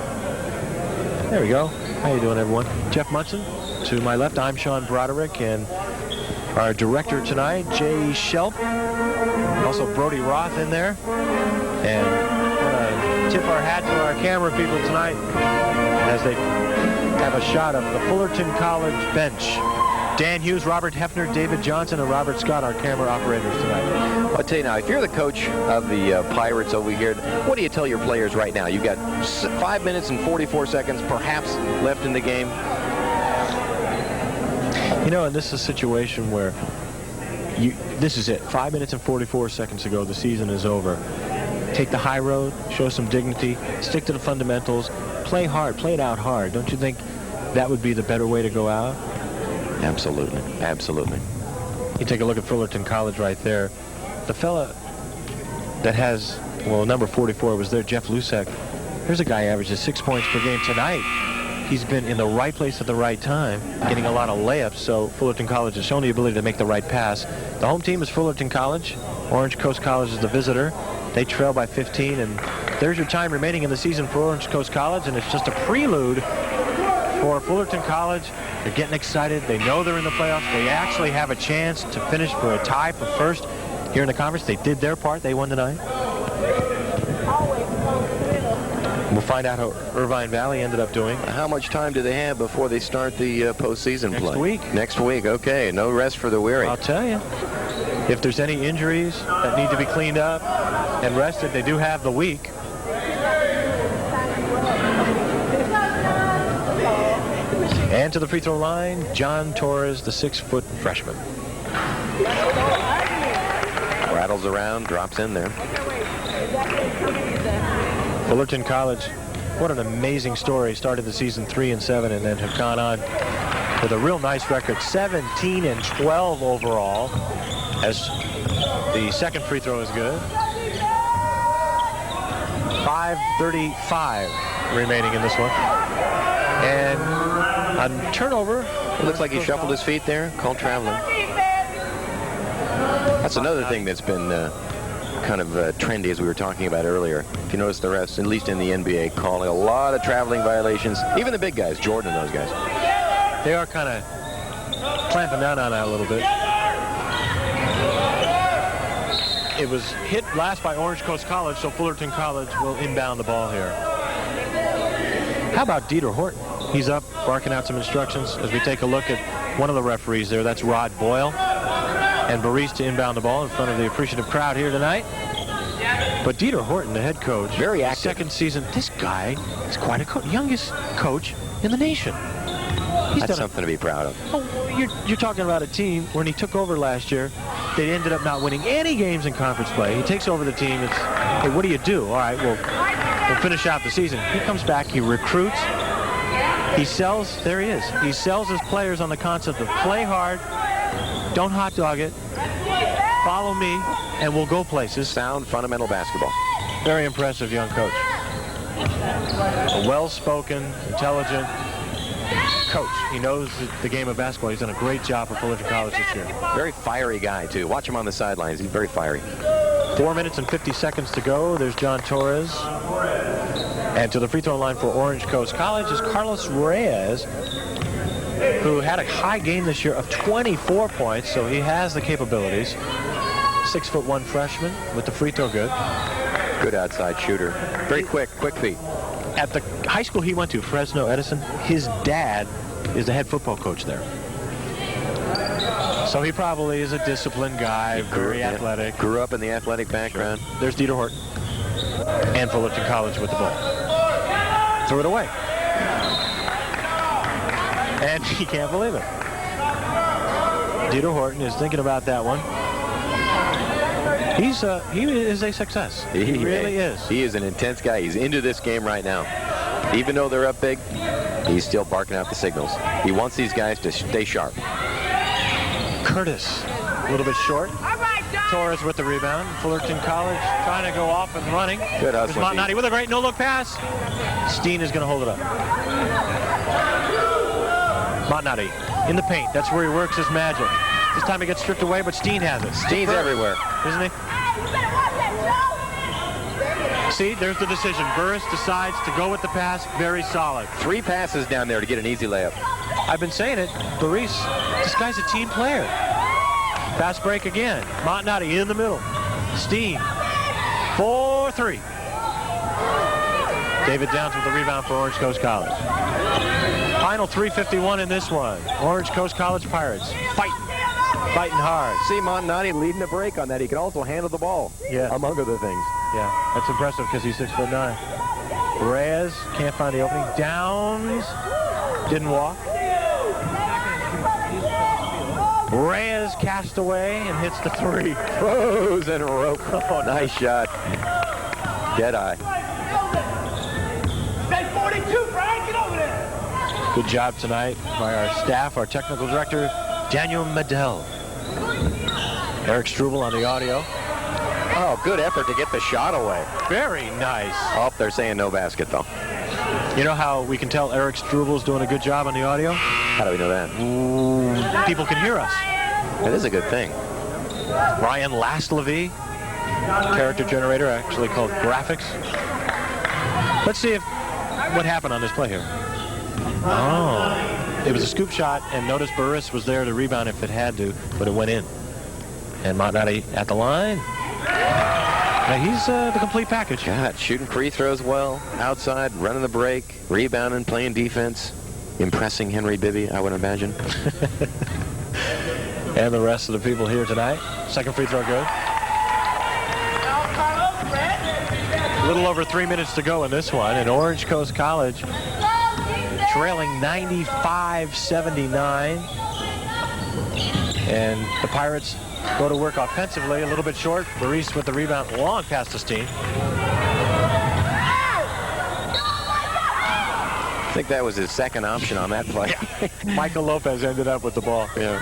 There we go. How you doing, everyone? Jeff Munson to my left. I'm Sean Broderick, and our director tonight, Jay Shelp. Also Brody Roth in there. And we're going to tip our hat to our camera people tonight as they have a shot of the Fullerton College bench. Dan Hughes, Robert Hefner, David Johnson, and Robert Scott, our camera operators tonight.
I'll tell you now, if you're the coach of the Pirates over here, what do you tell your players right now? You've got 5 minutes and 44 seconds perhaps left in the game.
You know, and this is a situation where this is it. 5 minutes and 44 seconds to go. The season is over. Take the high road, show some dignity, stick to the fundamentals, play hard, play it out hard. Don't you think that would be the better way to go out?
Absolutely, absolutely.
You take a look at Fullerton College right there. The fella that has, well, number 44 was there, Jeff Lusek. Here's a guy averages 6 points per game tonight. He's been in the right place at the right time, getting a lot of layups, so Fullerton College has shown the ability to make the right pass. The home team is Fullerton College. Orange Coast College is the visitor. They trail by 15, and there's your time remaining in the season for Orange Coast College, and it's just a prelude for Fullerton College. They're getting excited. They know they're in the playoffs. They actually have a chance to finish for a tie for first here in the conference. They did their part. They won tonight. We'll find out how Irvine Valley ended up doing.
How much time do they have before they start the postseason play?
Next week.
Next week, okay. No rest for the weary.
I'll tell you. If there's any injuries that need to be cleaned up and rested, they do have the week. And to the free throw line, John Torres, the 6-foot freshman.
Rattles around, drops in there.
Fullerton College, what an amazing story. Started the season 3-7 and then have gone on with a real nice record, 17-12 overall, as the second free throw is good. 5:35 remaining in this one. And a turnover.
It looks like he shuffled his feet there, called traveling. That's another thing that's been kind of trendy, as we were talking about earlier. If you notice, the refs, at least in the NBA, calling a lot of traveling violations. Even the big guys, Jordan and those guys.
They are kind of clamping down on that a little bit. It was hit last by Orange Coast College, so Fullerton College will inbound the ball here. How about Dieter Horton? He's up, barking out some instructions as we take a look at one of the referees there. That's Rod Boyle. And Burris to inbound the ball in front of the appreciative crowd here tonight. But Dieter Horton, the head coach,
very active.
Second season. This guy is quite a youngest coach in the nation.
That's something to be proud of.
Oh, you're talking about a team when he took over last year, they ended up not winning any games in conference play. He takes over the team. It's, hey, what do you do? All right, we'll finish out the season. He comes back, he recruits, he sells. There he is. He sells his players on the concept of play hard, don't hot dog it, follow me, and we'll go places.
Sound fundamental basketball.
Very impressive young coach. A well-spoken, intelligent coach. He knows the game of basketball. He's done a great job for Fullerton College this year.
Very fiery guy, too. Watch him on the sidelines. He's very fiery.
4 minutes and 50 seconds to go. There's John Torres. And to the free throw line for Orange Coast College is Carlos Reyes, who had a high game this year of 24 points, so he has the capabilities. 6'1" freshman with the free throw good.
Good outside shooter. Very quick feet.
at the high school he went to, Fresno Edison, his dad is the head football coach there. So he probably is a disciplined guy, very athletic.
Grew up in the athletic background.
Sure. There's Dieter Horton and Fullerton College with the ball. Threw it away. And he can't believe it. Dieter Horton is thinking about that one. He is a success. He really is.
He is an intense guy. He's into this game right now. Even though they're up big, he's still barking out the signals. He wants these guys to stay sharp.
Curtis, a little bit short. Torres with the rebound. Fullerton College trying to go off and running.
Good hustle.
Montonati with a great no-look pass. Steen is going to hold it up. Montonati in the paint. That's where he works his magic. This time he gets stripped away, but Steen has it.
Steen's everywhere.
Isn't he? See, there's the decision. Burris decides to go with the pass. Very solid.
3 passes down there to get an easy layup.
I've been saying it. Burris, this guy's a team player. Fast break again. Montonati in the middle. Steen. 4-3. David Downs with the rebound for Orange Coast College. Final 3:51 in this one. Orange Coast College Pirates fighting hard.
See Montonati leading the break on that. He can also handle the ball, among other things.
Yeah, that's impressive because he's 6'9". Reyes can't find the opening. Downs didn't walk. Reyes cast away and hits the 3.
Throws and rope. Oh, nice shot. Dead eye.
Good job tonight by our staff, our technical director, Daniel Medell. Eric Struble on the audio.
Oh, good effort to get the shot away.
Very nice.
Oh, they're saying no basket, though.
You know how we can tell Eric Struble's doing a good job on the audio?
How do we know that?
People can hear us.
That is a good thing.
Ryan Lastlevy, character generator, actually called graphics. Let's see what happened on this play here. Oh, it was a scoop shot, and notice Burris was there to rebound if it had to, but it went in. And Montonati at the line. Now he's the complete package.
God, shooting free throws well, outside, running the break, rebounding, playing defense, impressing Henry Bibby, I would imagine.
And the rest of the people here tonight. Second free throw good. A little over 3 minutes to go in this one, and Orange Coast College trailing 95-79. And the Pirates go to work offensively, a little bit short. Burris with the rebound, long past the Steen.
I think that was his second option on that play.
Yeah. Michael Lopez ended up with the ball. Yeah.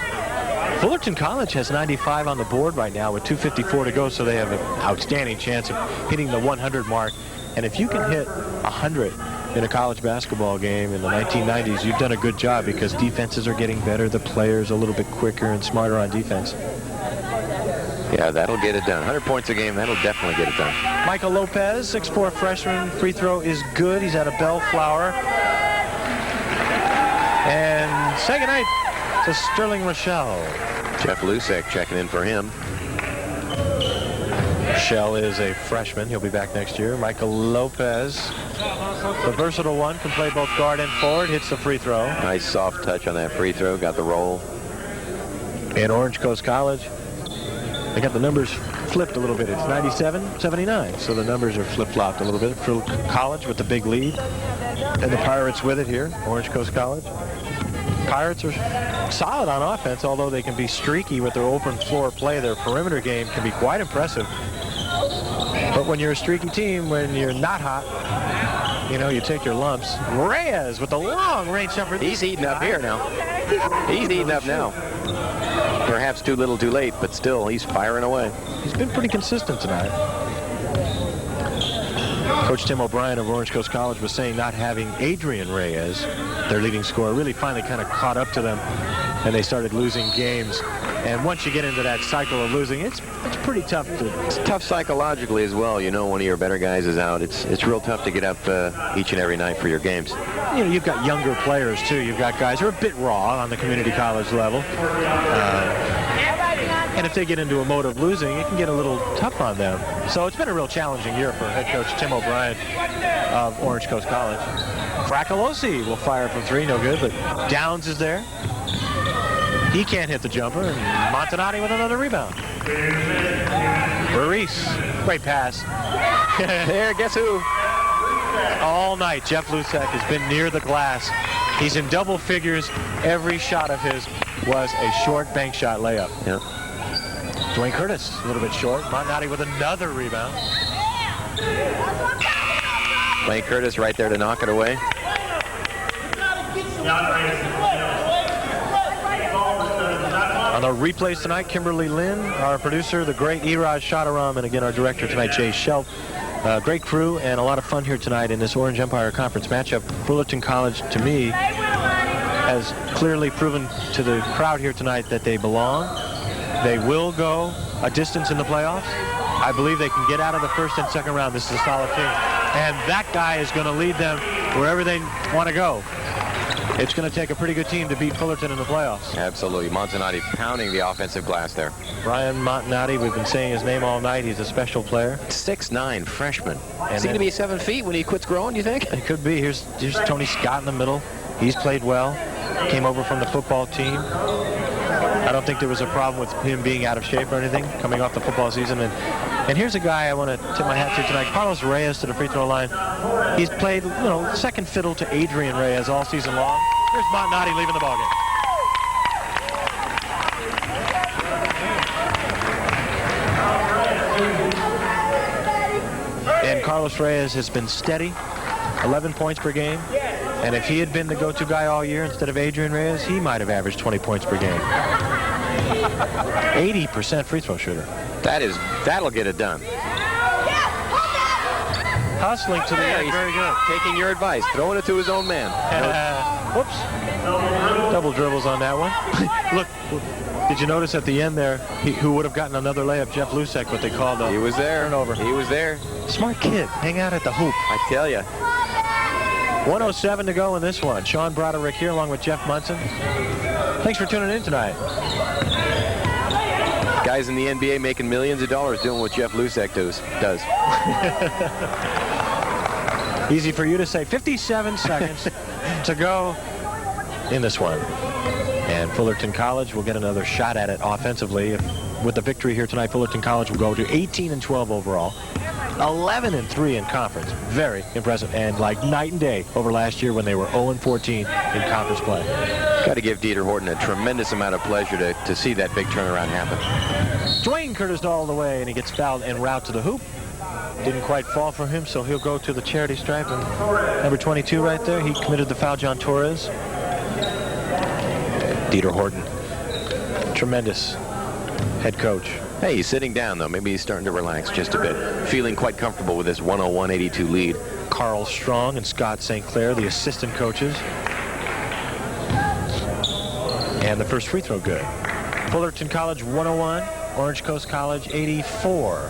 Fullerton College has 95 on the board right now with 2:54 to go, so they have an outstanding chance of hitting the 100 mark. And if you can hit 100 in a college basketball game in the 1990s, you've done a good job because defenses are getting better. The players a little bit quicker and smarter on defense.
Yeah, that'll get it done. 100 points a game, that'll definitely get it done.
Michael Lopez, 6'4" freshman. Free throw is good. He's at a Bellflower. And say goodnight to Sterling Rachal.
Jeff Lusek checking in for him.
Rachal is a freshman. He'll be back next year. Michael Lopez, the versatile one, can play both guard and forward. Hits the free throw.
Nice soft touch on that free throw. Got the roll.
And Orange Coast College, they got the numbers flipped a little bit. It's 97-79, so the numbers are flip-flopped a little bit. For College with the big lead, and the Pirates with it here. Orange Coast College. Pirates are solid on offense, although they can be streaky with their open floor play. Their perimeter game can be quite impressive. But when you're a streaky team, when you're not hot, you know, you take your lumps. Reyes with the long range jumper.
He's eating up here now. He's eating up now. Perhaps too little too late, but still, he's firing away.
He's been pretty consistent tonight. Coach Tim O'Brien of Orange Coast College was saying not having Adrian Reyes, their leading scorer, really finally kind of caught up to them, and they started losing games. And once you get into that cycle of losing, it's pretty tough to...
It's tough psychologically as well. You know, one of your better guys is out. It's real tough to get up each and every night for your games.
You know, you've got younger players, too. You've got guys who are a bit raw on the community college level. And if they get into a mode of losing, it can get a little tough on them. So it's been a real challenging year for head coach Tim O'Brien. of Orange Coast College. Fracalosi will fire from 3, no good, but Downs is there. He can't hit the jumper, and Montonati with another rebound. Burris, great pass.
There, guess who?
All night, Jeff Lusek has been near the glass. He's in double figures. Every shot of his was a short bank shot layup.
Yeah.
Dwayne Curtis, a little bit short. Montonati with another rebound.
Dwayne Curtis right there to knock it away.
On the replays tonight, Kimberly Lynn, our producer, the great Iraj Shadaram, and again our director tonight, Jay Shelf. Great crew and a lot of fun here tonight in this Orange Empire Conference matchup. Fullerton College, to me, has clearly proven to the crowd here tonight that they belong. They will go a distance in the playoffs. I believe they can get out of the first and second round. This is a solid team. And that guy is going to lead them wherever they want to go. It's going to take a pretty good team to beat Fullerton in the playoffs.
Absolutely. Montonati pounding the offensive glass there.
Brian Montonati, we've been saying his name all night. He's a special player.
6'9", freshman.
Is he going to be 7 feet when he quits growing, do you think?
It could be. Here's Tony Scott in the middle. He's played well. Came over from the football team. I don't think there was a problem with him being out of shape or anything coming off the football season. And here's a guy I want to tip my hat to tonight. Carlos Reyes to the free throw line. He's played, second fiddle to Adrian Reyes all season long. Here's Montonati leaving the ballgame. And Carlos Reyes has been steady, 11 points per game. And if he had been the go-to guy all year instead of Adrian Reyes, he might have averaged 20 points per game. 80% free throw shooter.
That'll get it done.
Hustling to the end, very good.
Taking your advice, throwing it to his own man.
Whoops. Double dribbles on that one. Look, did you notice at the end there, who would have gotten another layup, Jeff Lusek, what they called a
He was there.
turnover.
He was there.
Smart kid, hang out at the hoop.
I tell you.
1:07 to go in this one. Sean Broderick here along with Jeff Munson. Thanks for tuning in tonight.
Guys in the NBA making millions of dollars doing what Jeff Lusek does.
Easy for you to say. 57 seconds to go in this one. And Fullerton College will get another shot at it offensively. With the victory here tonight, Fullerton College will go to 18-12 overall. 11-3 in conference. Very impressive. And like night and day over last year when they were 0-14 in conference play.
Got to give Dieter Horton a tremendous amount of pleasure to see that big turnaround happen.
Dwayne Curtis all the way, and he gets fouled en route to the hoop. Didn't quite fall for him, so he'll go to the charity stripe. And number 22 right there, he committed the foul, John Torres. Dieter Horton, tremendous head coach.
Hey, he's sitting down, though. Maybe he's starting to relax just a bit. Feeling quite comfortable with this 101-82 lead.
Carl Strong and Scott St. Clair, the assistant coaches. And the first free throw good. Fullerton College 101, Orange Coast College 84.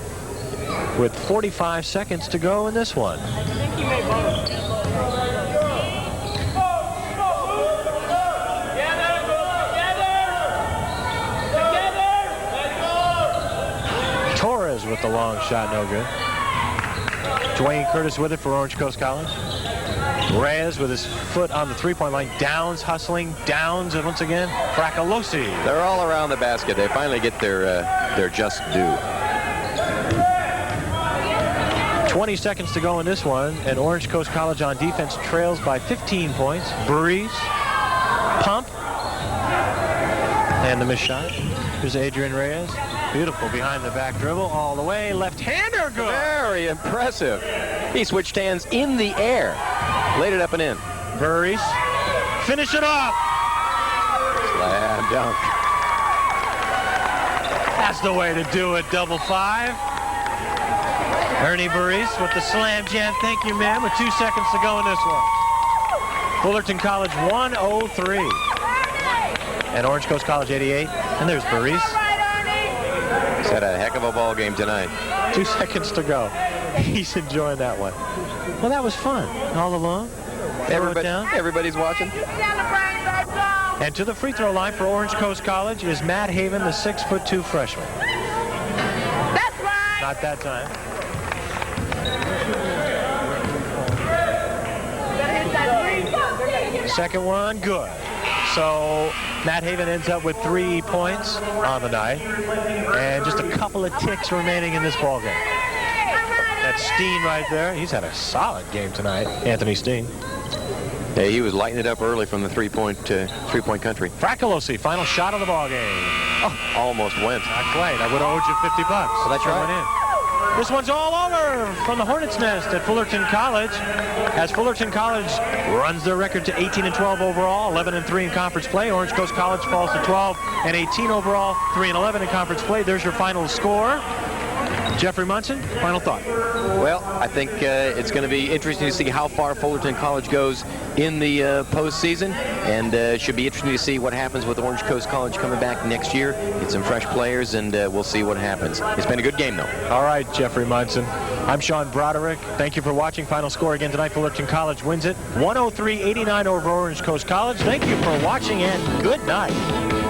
With 45 seconds to go in this one. Torres with the long shot, no good. Dwayne Curtis with it for Orange Coast College. Reyes with his foot on the three-point line. Downs hustling. Downs once again. Fracalosi.
They're all around the basket. They finally get their just due.
20 seconds to go in this one, and Orange Coast College on defense trails by 15 points. Breeze, pump, and the missed shot. Here's Adrian Reyes. Beautiful behind the back dribble, all the way. Left-hander good.
Very impressive. He switched hands in the air. Laid it up and in.
Breeze, finish it off.
Slam dunk.
That's the way to do it, double five. Ernie Burris with the slam jam. Thank you, man, with 2 seconds to go in this one. Fullerton College 103. And Orange Coast College 88. And there's Burris.
He's had a heck of a ball game tonight.
2 seconds to go. He's enjoying that one. Well, that was fun all along.
Everybody's watching.
And to the free throw line for Orange Coast College is Matt Haven, the 6'2" freshman. That's right. Not that time. second one, good. So Matt Haven ends up with 3 points on the night, and just a couple of ticks remaining in this ball game. That's Steen right there. He's had a solid game tonight, Anthony Steen.
Yeah, he was lighting it up early from the three-point country.
Fracolosi, final shot of the ball game.
Oh, almost went.
Not quite. I would have owed you $50.
Well, that's right.
Went in. This one's all over from the Hornets' Nest at Fullerton College, as Fullerton College runs their record to 18-12 overall, 11-3 in conference play. Orange Coast College falls to 12-18 overall, 3-11 in conference play. There's your final score. Jeffrey Munson, final thought.
Well, I think it's going to be interesting to see how far Fullerton College goes in the postseason, and should be interesting to see what happens with Orange Coast College coming back next year. Get some fresh players, and we'll see what happens. It's been a good game, though.
All right, Jeffrey Munson. I'm Sean Broderick. Thank you for watching. Final score again tonight. Fullerton College wins it 103-89 over Orange Coast College. Thank you for watching, and good night.